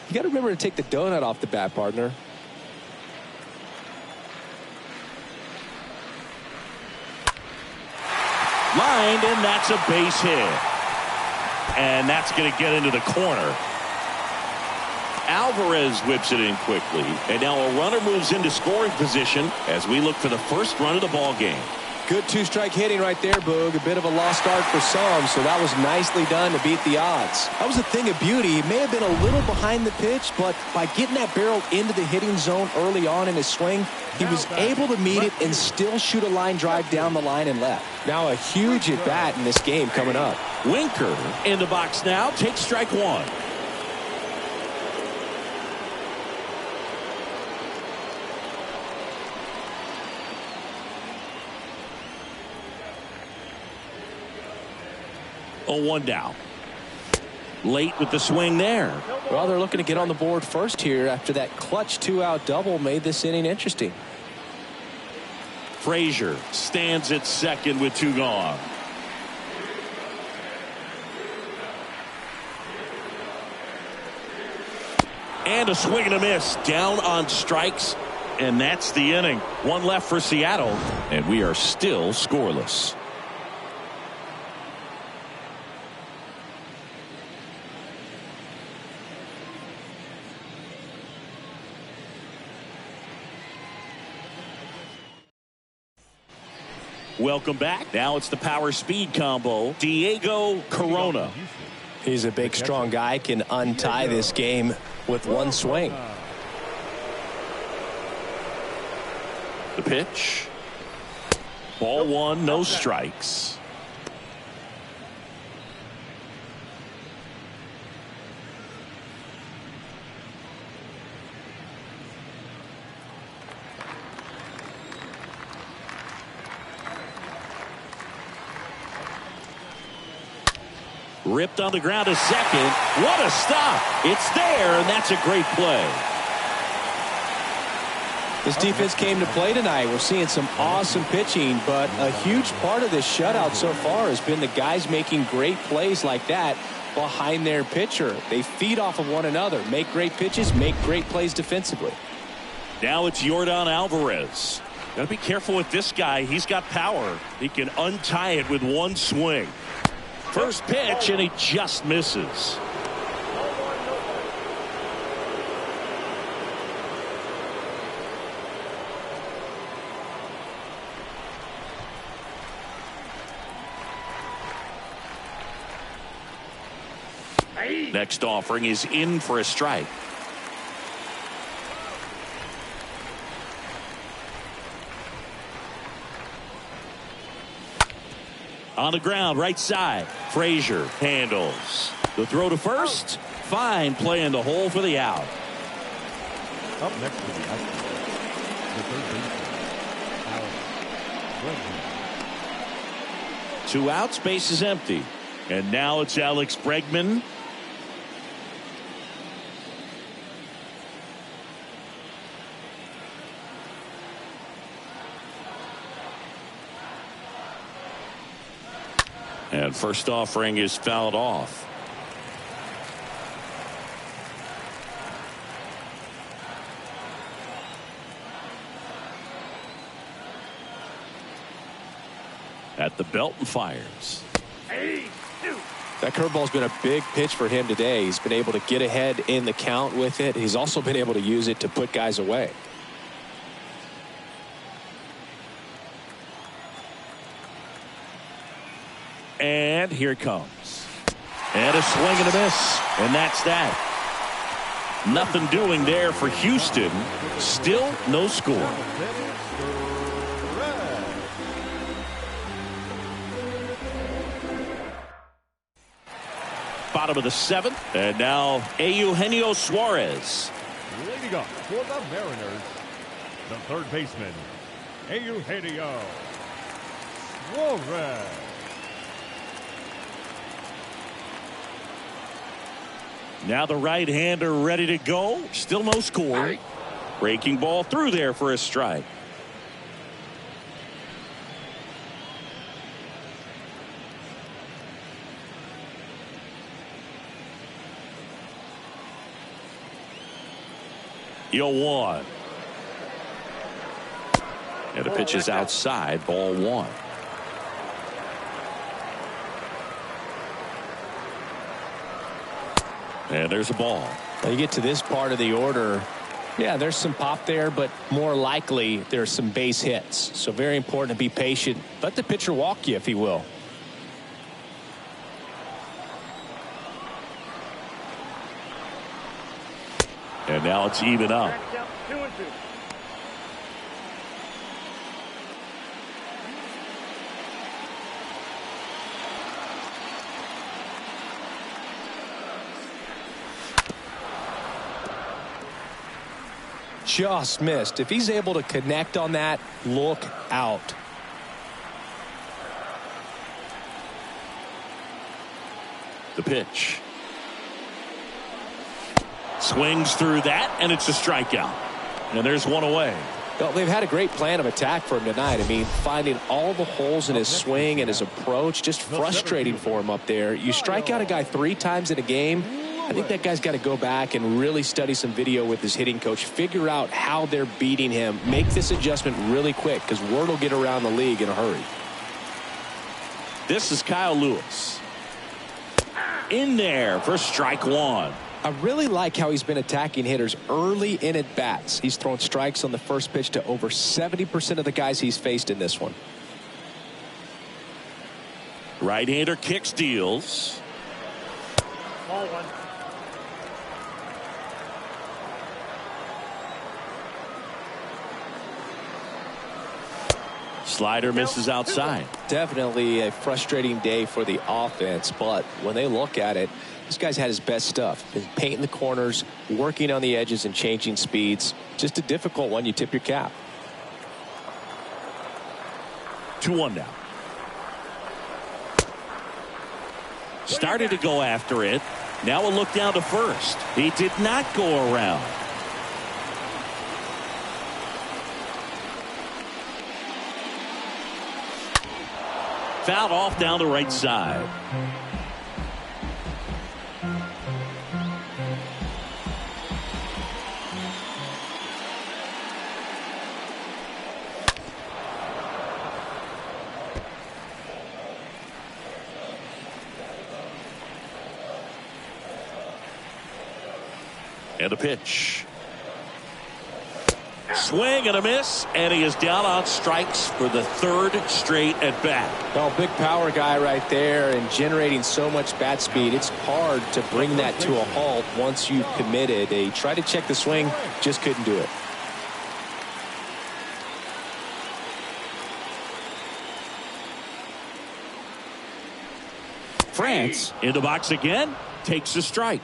You got to remember to take the donut off the bat, partner. Lined, and that's a base hit. And that's going to get into the corner. Alvarez whips it in quickly. And now a runner moves into scoring position as we look for the first run of the ball game. Good 2-strike hitting right there, Boog. A bit of a lost start for some, so that was nicely done to beat the odds. That was a thing of beauty. He may have been a little behind the pitch, but by getting that barrel into the hitting zone early on in his swing, he was able to meet it and still shoot a line drive down the line and left. Now a huge at bat in this game coming up. Winker in the box now, takes strike 1. Oh, 1 down. Late with the swing there. Well, they're looking to get on the board first here after that clutch 2-out double made this inning interesting. Frazier stands at second with 2 gone. And a swing and a miss down on strikes. And that's the inning. 1 left for Seattle. And we are still scoreless. Welcome back. Now it's the power speed combo. Diego Corona. He's a big, strong guy, can untie this game with 1 swing. The pitch. Ball 1, no strikes. Ripped on the ground to second. What a stop. It's there, and that's a great play. This defense came to play tonight. We're seeing some awesome pitching, but a huge part of this shutout so far has been the guys making great plays like that behind their pitcher. They feed off of one another, make great pitches, make great plays defensively. Now it's Yordan Alvarez. Got to be careful with this guy. He's got power. He can untie it with one swing. First pitch, and he just misses. Next offering is in for a strike. On the ground, right side. Frazier handles. The throw to first. Fine play in the hole for the out. Up next to the Astros, the third baseman, Alex Bregman. 2 outs, base is empty. And now it's Alex Bregman. And first offering is fouled off. At the belt and fires. That curveball's been a big pitch for him today. He's been able to get ahead in the count with it. He's also been able to use it to put guys away. And here it comes. And a swing and a miss. And that's that. Nothing doing there for Houston. Still no score. Bottom of the 7th. And now Eugenio Suarez. Leading up for the Mariners, the third baseman, Eugenio Suarez. Now the right-hander ready to go. Still no score. Breaking ball through there for a strike. Yo, 1. And the pitch is outside. Ball 1. And there's a ball. When you get to this part of the order, yeah, there's some pop there, but more likely there's some base hits. So very important to be patient. Let the pitcher walk you if he will. And now it's even up. 2-2. Just missed. If he's able to connect on that, look out. The pitch. Swings through that, and it's a strikeout. And there's one away. Well, they've had a great plan of attack for him tonight. I mean, finding all the holes in his swing and his approach, just frustrating for him up there. You strike out a guy 3 times in a game, I think that guy's got to go back and really study some video with his hitting coach, figure out how they're beating him, make this adjustment really quick, because word will get around the league in a hurry. This is Kyle Lewis. In there for strike 1. I really like how he's been attacking hitters early in at bats. He's thrown strikes on the first pitch to over 70% of the guys he's faced in this one. Right-hander kicks, deals. Ball 1. Slider misses outside. Definitely a frustrating day for the offense, but when they look at it, this guy's had his best stuff. Been painting the corners, working on the edges, and changing speeds. Just a difficult one. You tip your cap. 2-1 now. Started to go after it. Now a look down to first. He did not go around. Fouled off down the right side. And a pitch. Swing and a miss, and he is down on strikes for the third straight at bat. Well, big power guy right there and generating so much bat speed. It's hard to bring that to a halt once you've committed. They tried to check the swing, just couldn't do it. France in the box again, takes a strike.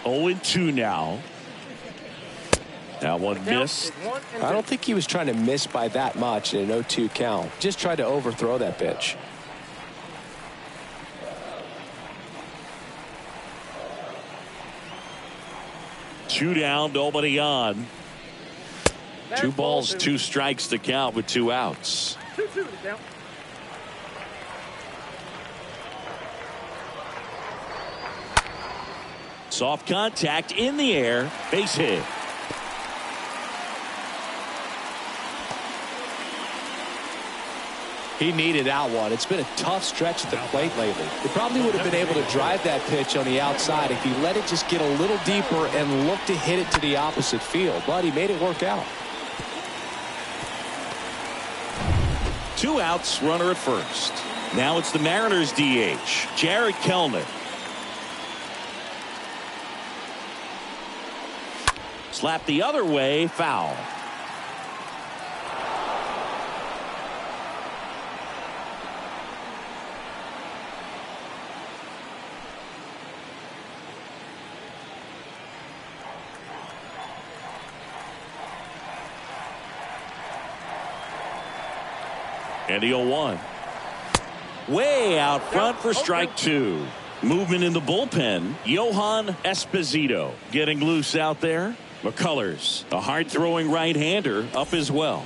Oh, 0-2 now. That one missed. I don't think he was trying to miss by that much in an 0-2 count. Just tried to overthrow that pitch. Two down, nobody on. 2 balls, 2 strikes to count with 2 outs. 2-2 to count. Soft contact in the air, base hit. He needed out one. It's been a tough stretch at the plate lately. He probably would have been able to drive that pitch on the outside if he let it just get a little deeper and look to hit it to the opposite field. But he made it work out. 2 outs, runner at first. Now it's the Mariners DH, Jared Kellner. Slap the other way, foul. And the 0-1. Way out front for strike 2. Movement in the bullpen. Johan Esposito getting loose out there. McCullers, a hard-throwing right-hander, up as well.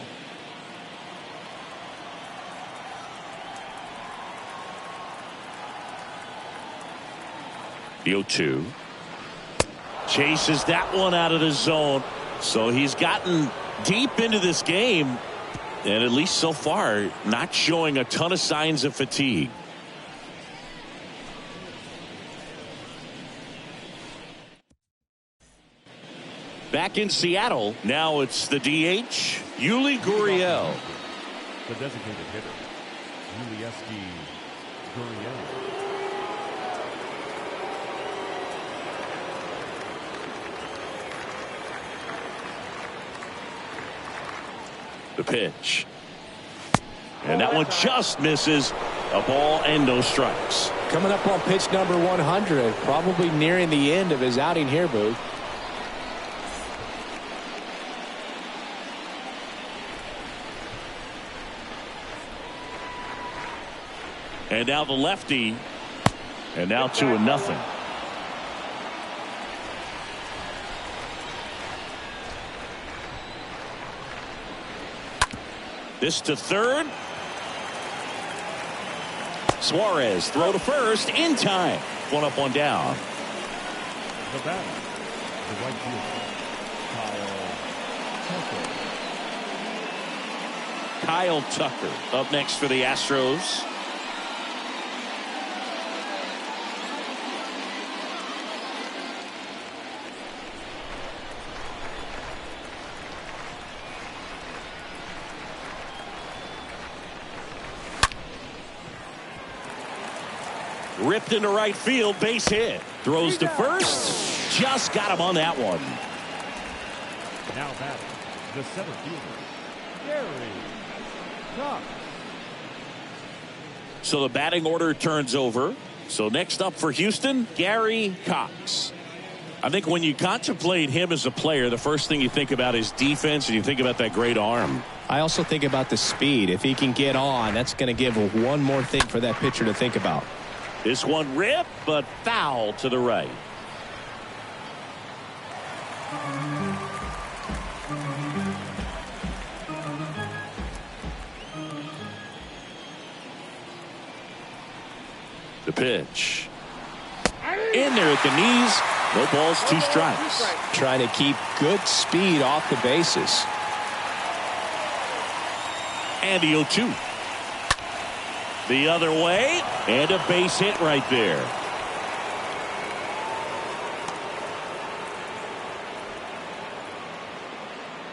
The 0-2. Chases that one out of the zone. So he's gotten deep into this game, and at least so far, not showing a ton of signs of fatigue. Back in Seattle, now it's the DH, Yuli Gurriel. The designated hitter, Yuli Gurriel. The pitch. And that one just misses. A ball and no strikes. Coming up on pitch number 100, probably nearing the end of his outing here, Boo. And now the lefty. And now 2-0. This to third. Suarez throw to first in time. 1 up, 1 down. The batter, the right fielder, Kyle Tucker up next for the Astros. Ripped into right field, base hit. Throws to first. Just got him on that one. now batting, the center fielder, Jared Kellner. So the batting order turns over. So next up for Houston, Gary Cox. I think when you contemplate him as a player, the first thing you think about is defense, and you think about that great arm. I also think about the speed. If he can get on, that's going to give one more thing for that pitcher to think about. This one ripped, but foul to the right. The pitch. In there at the knees. No balls, 2 strikes. Trying to keep good speed off the bases. And the 0-2. The other way. And a base hit right there.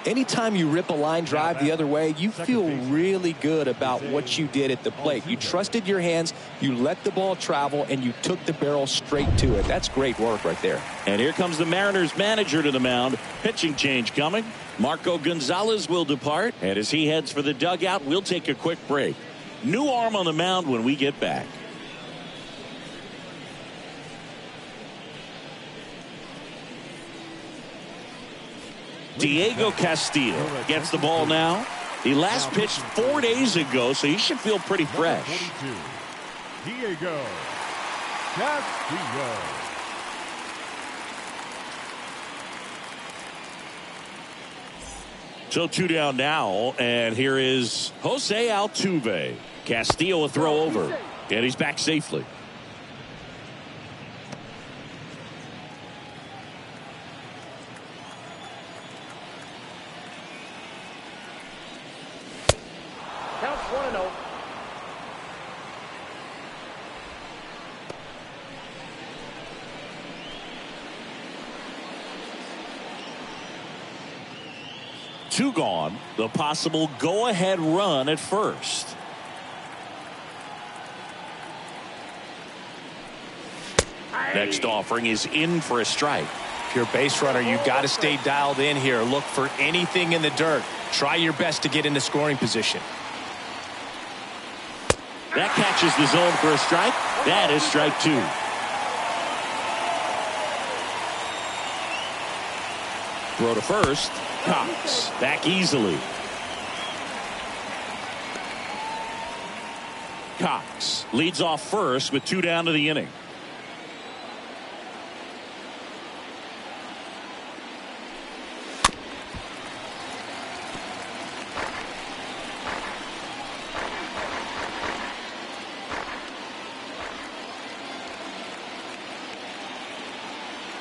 Anytime you rip a line drive the other way, you feel really good about what you did at the plate. You trusted your hands, you let the ball travel, and you took the barrel straight to it. That's great work right there. And here comes the Mariners manager to the mound. Pitching change coming. Marco Gonzalez will depart. And as he heads for the dugout, we'll take a quick break. New arm on the mound when we get back. Diego Castillo gets the ball now. He last pitched 4 days ago, so he should feel pretty fresh. 42, Diego Castillo. So 2 down now, and here is Jose Altuve. Castillo a throw over, and he's back safely. Counts 1-0. Two gone. The possible go-ahead run at first. Next offering is in for a strike. If you're a base runner, you got to stay dialed in here. Look for anything in the dirt. Try your best to get into scoring position. That catches the zone for a strike. That is strike 2. Throw to first. Cox back easily. Cox leads off first with 2 down to the inning.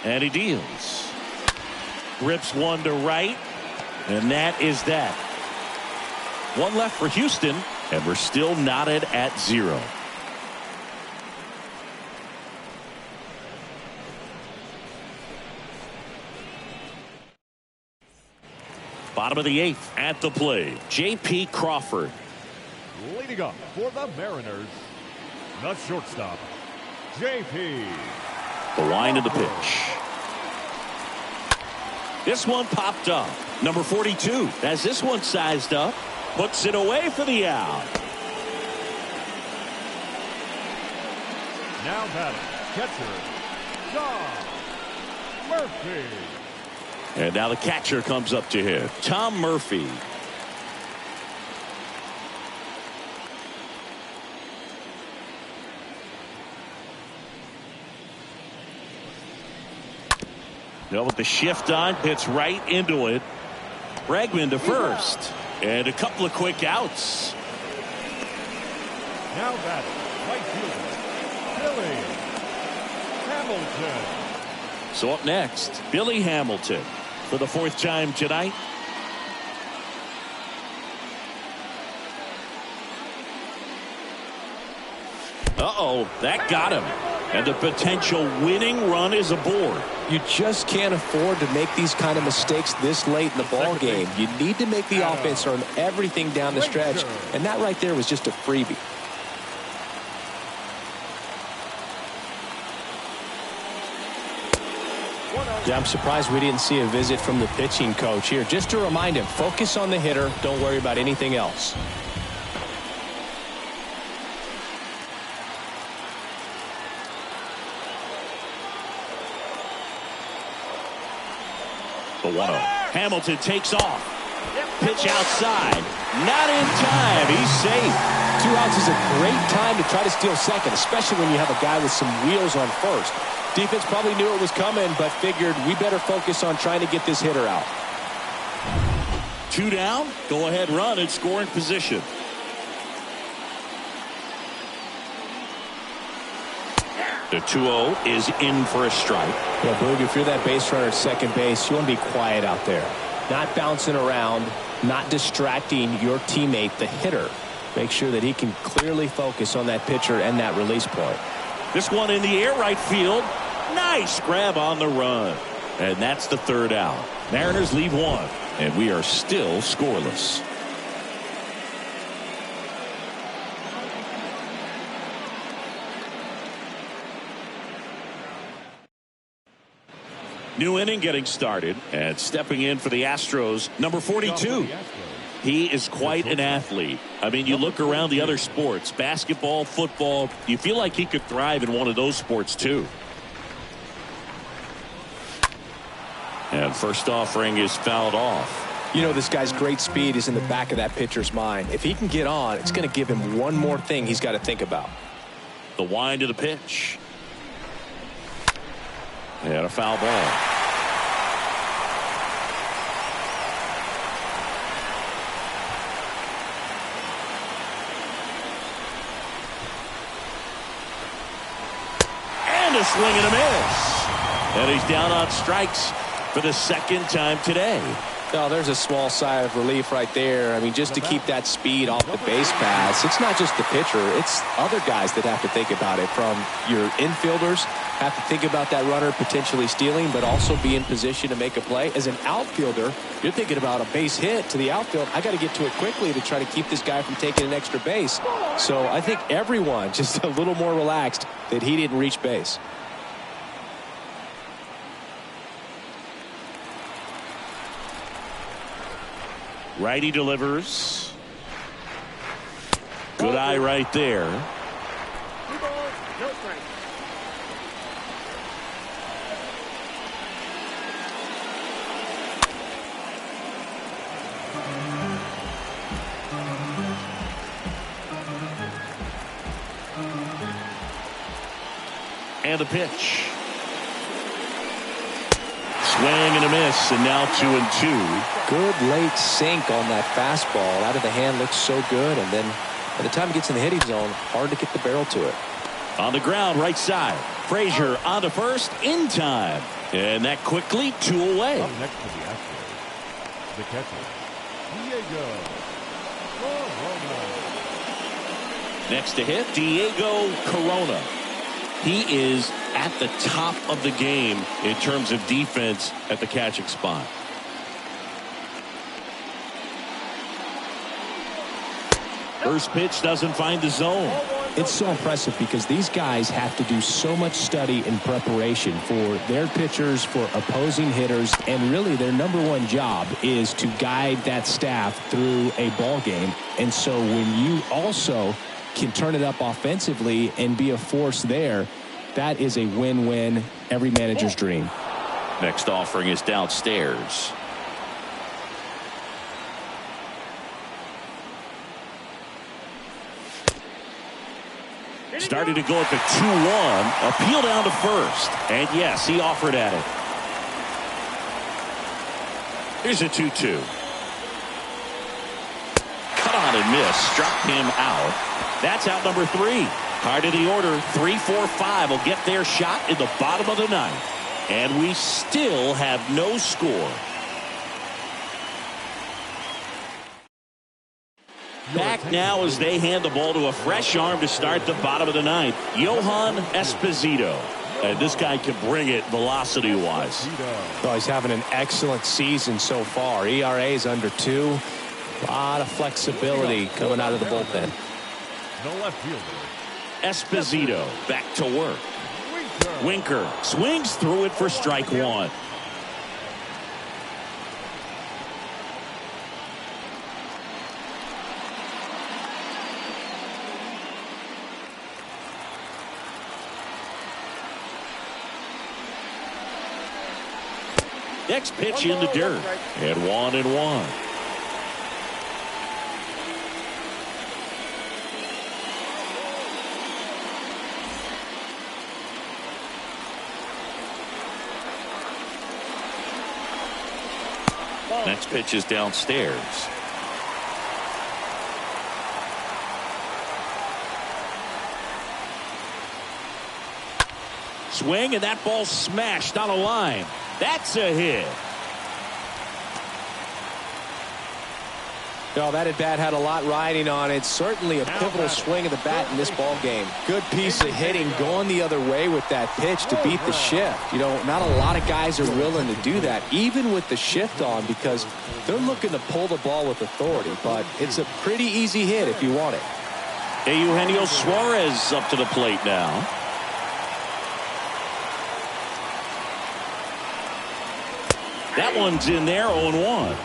And he deals. Rips one to right. And that is that. One left for Houston. And we're still knotted at 0. Bottom of the 8th at the plate. J.P. Crawford. Leading up for the Mariners, the shortstop, J.P. The line of the pitch. This one popped up. Number 42 has this one sized up. Puts it away for the out. Now batting, catcher, Tom Murphy. And now the catcher comes up to hit. Tom Murphy. Now with the shift on, hits right into it. Bregman to first. And a couple of quick outs. Now batting, right fielder, Billy Hamilton. So up next, Billy Hamilton for the 4th time tonight. Uh-oh, that got him. And the potential winning run is aboard. You just can't afford to make these kind of mistakes this late in the ball game. You need to make the offense earn everything down the stretch, and that right there was just a freebie. Yeah, I'm surprised we didn't see a visit from the pitching coach here. Just to remind him, focus on the hitter. Don't worry about anything else. The 1-0. Hamilton takes off. Pitch outside. Not in time. He's safe. 2 outs is a great time to try to steal second, especially when you have a guy with some wheels on first. Defense probably knew it was coming, but figured we better focus on trying to get this hitter out. 2 down. Go ahead run in scoring position. The 2-0 is in for a strike. Yeah, Boog, if you're that base runner at second base, you want to be quiet out there. Not bouncing around, not distracting your teammate, the hitter. Make sure that he can clearly focus on that pitcher and that release point. This one in the air right field. Nice grab on the run. And that's the 3rd out. Mariners leave 1, and we are still scoreless. New inning getting started, and stepping in for the Astros, number 42. He is quite an athlete. I mean, you look around the other sports, basketball, football, you feel like he could thrive in one of those sports too. And first offering is fouled off. You know, this guy's great speed is in the back of that pitcher's mind. If he can get on, it's going to give him one more thing he's got to think about. The wind of the pitch. And a foul ball. And a swing and a miss. And he's down on strikes for the 2nd time today. Oh, there's a small sigh of relief right there. I mean, just to keep that speed off the base paths. It's not just the pitcher. It's other guys that have to think about it. From your infielders have to think about that runner potentially stealing, but also be in position to make a play. As an outfielder, you're thinking about a base hit to the outfield. I got to get to it quickly to try to keep this guy from taking an extra base. So I think everyone just a little more relaxed that he didn't reach base. Righty delivers. Good eye right there. 2 balls, no strikes. And the pitch. Swing and a miss, and now 2-2. Good late sink on that fastball. Out of the hand looks so good, and then by the time it gets in the hitting zone, hard to get the barrel to it. On the ground, right side. Frazier on to first in time. And that quickly 2 away. Up next to the Astros, the catcher, Diego Corona. Next to hit, Diego Corona. He is at the top of the game in terms of defense at the catching spot. First pitch doesn't find the zone. It's so impressive because these guys have to do so much study and preparation for their pitchers, for opposing hitters, and really their number one job is to guide that staff through a ball game. And so when you also can turn it up offensively and be a force there, that is a win-win, every manager's dream. Next offering is downstairs. Started to go at the 2-1. Appeal down to first. And yes, he offered at it. Here's a 2-2. Cut on and miss. Struck him out. That's out number 3. Hard of the order. 3, 4, 5 will get their shot in the bottom of the 9th. And we still have no score. Back now as they hand the ball to a fresh arm to start the bottom of the 9th. Johan Esposito. And this guy can bring it velocity-wise. Oh, he's having an excellent season so far. ERA is under 2. A lot of flexibility coming out of the bullpen. No left fielder. Esposito back to work. Winker swings through it for strike 1. Next pitch in the dirt. And 1-1. Next pitch is downstairs. Swing, and that ball smashed on a line. That's a hit. No, that at bat had a lot riding on it. Certainly a pivotal swing of the bat in this ball game. Good piece of hitting going the other way with that pitch to beat the shift. You know, not a lot of guys are willing to do that, even with the shift on, because they're looking to pull the ball with authority. But it's a pretty easy hit if you want it. Eugenio Suarez up to the plate now. That one's in there, 0-1.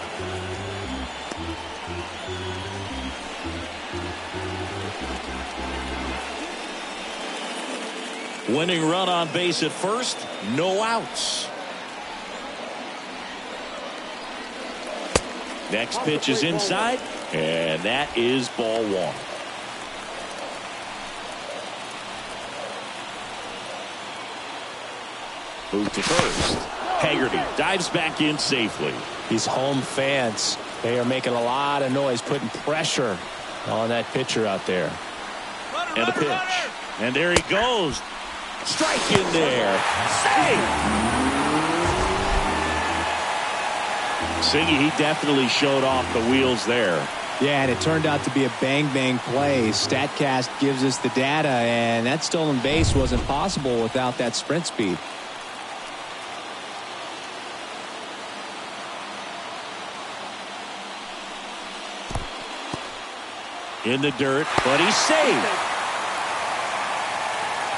Winning run on base at first, no outs. Next pitch is inside, and that is ball one. Move to first. Haggerty dives back in safely. These home fans, they are making a lot of noise, putting pressure on that pitcher out there. And a pitch. And there he goes. Strike in there. Save! Siggy, he definitely showed off the wheels there. Yeah, and it turned out to be a bang-bang play. StatCast gives us the data, and that stolen base wasn't possible without that sprint speed. In the dirt, but he's saved.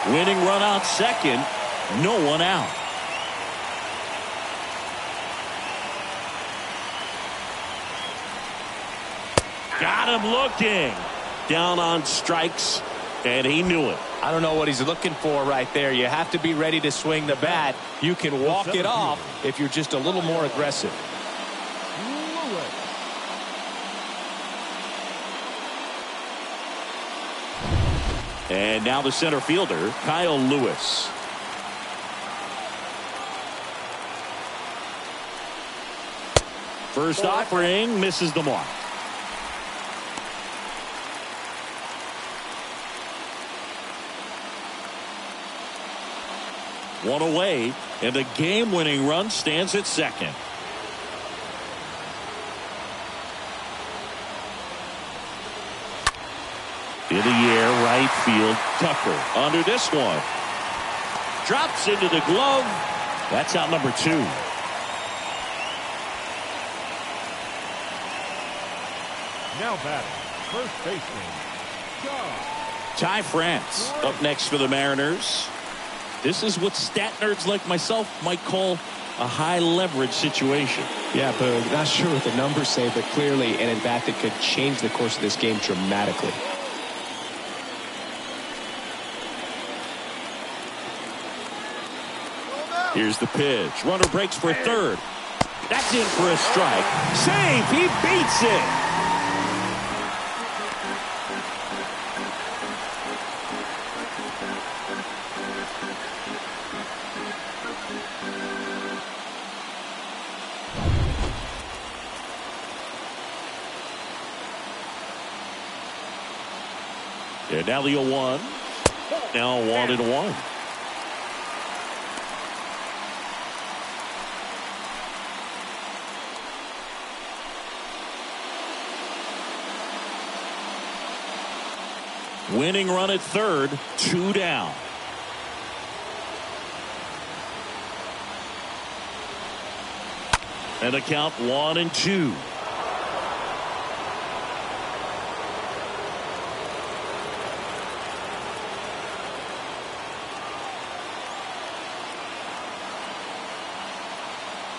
Winning run out second, no one out. Got him looking. Down on strikes, and he knew it. I don't know what he's looking for right there. You have to be ready to swing the bat. You can walk it off if you're just a little more aggressive. And now the center fielder, Kyle Lewis. First offering misses the mark. One away, and the game-winning run stands at second. In the air, right field, Tucker under this one. Drops into the glove. That's out number 2. Now batting, first baseman, Ty France up next for the Mariners. This is what stat nerds like myself might call a high leverage situation. Yeah, but not sure what the numbers say, but clearly an at-bat that could change the course of this game dramatically. Here's the pitch. Runner breaks for third. That's in for a strike. Save! He beats it! And now the 0-1. Now 1-1. Winning run at third, 2 down. And the count 1-2.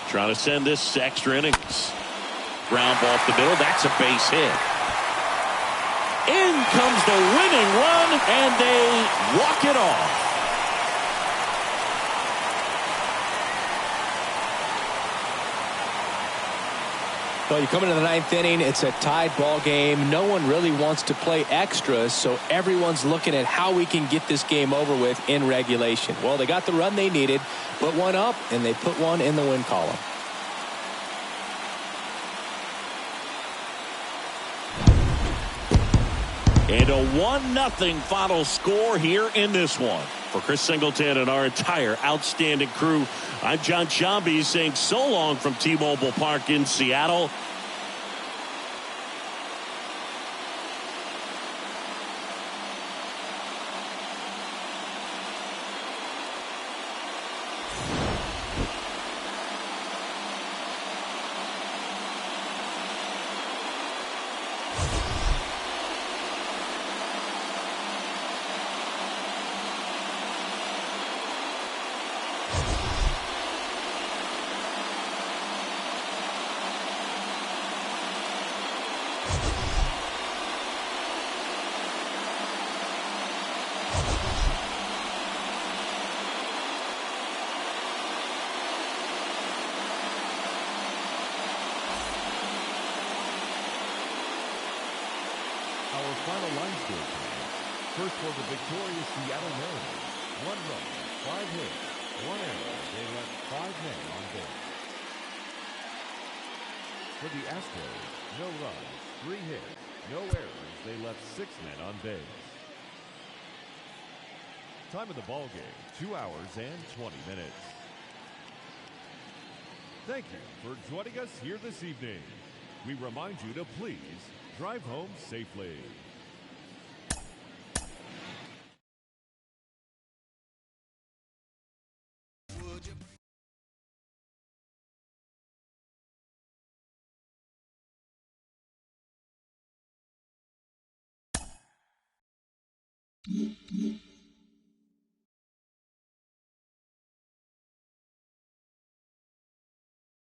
Trying to send this to extra innings. Ground ball up the middle. That's a base hit. In comes the winning run, and they walk it off. Well, you come into the ninth inning, it's a tied ball game. No one really wants to play extras, so everyone's looking at how we can get this game over with in regulation. Well, they got the run they needed, put one up, and they put one in the win column. And a 1-0 final score here in this one. For Chris Singleton and our entire outstanding crew, I'm John Sciambi saying so long from T-Mobile Park in Seattle. Our final line score tonight. First for the victorious Seattle Mariners. 1 run, 5 hits, 1 error. They left 5 men on base. For the Astros, no runs, 3 hits, no errors. They left 6 men on base. Time of the ball game, 2 hours and 20 minutes. Thank you for joining us here this evening. We remind you to please drive home safely. Mm-hmm.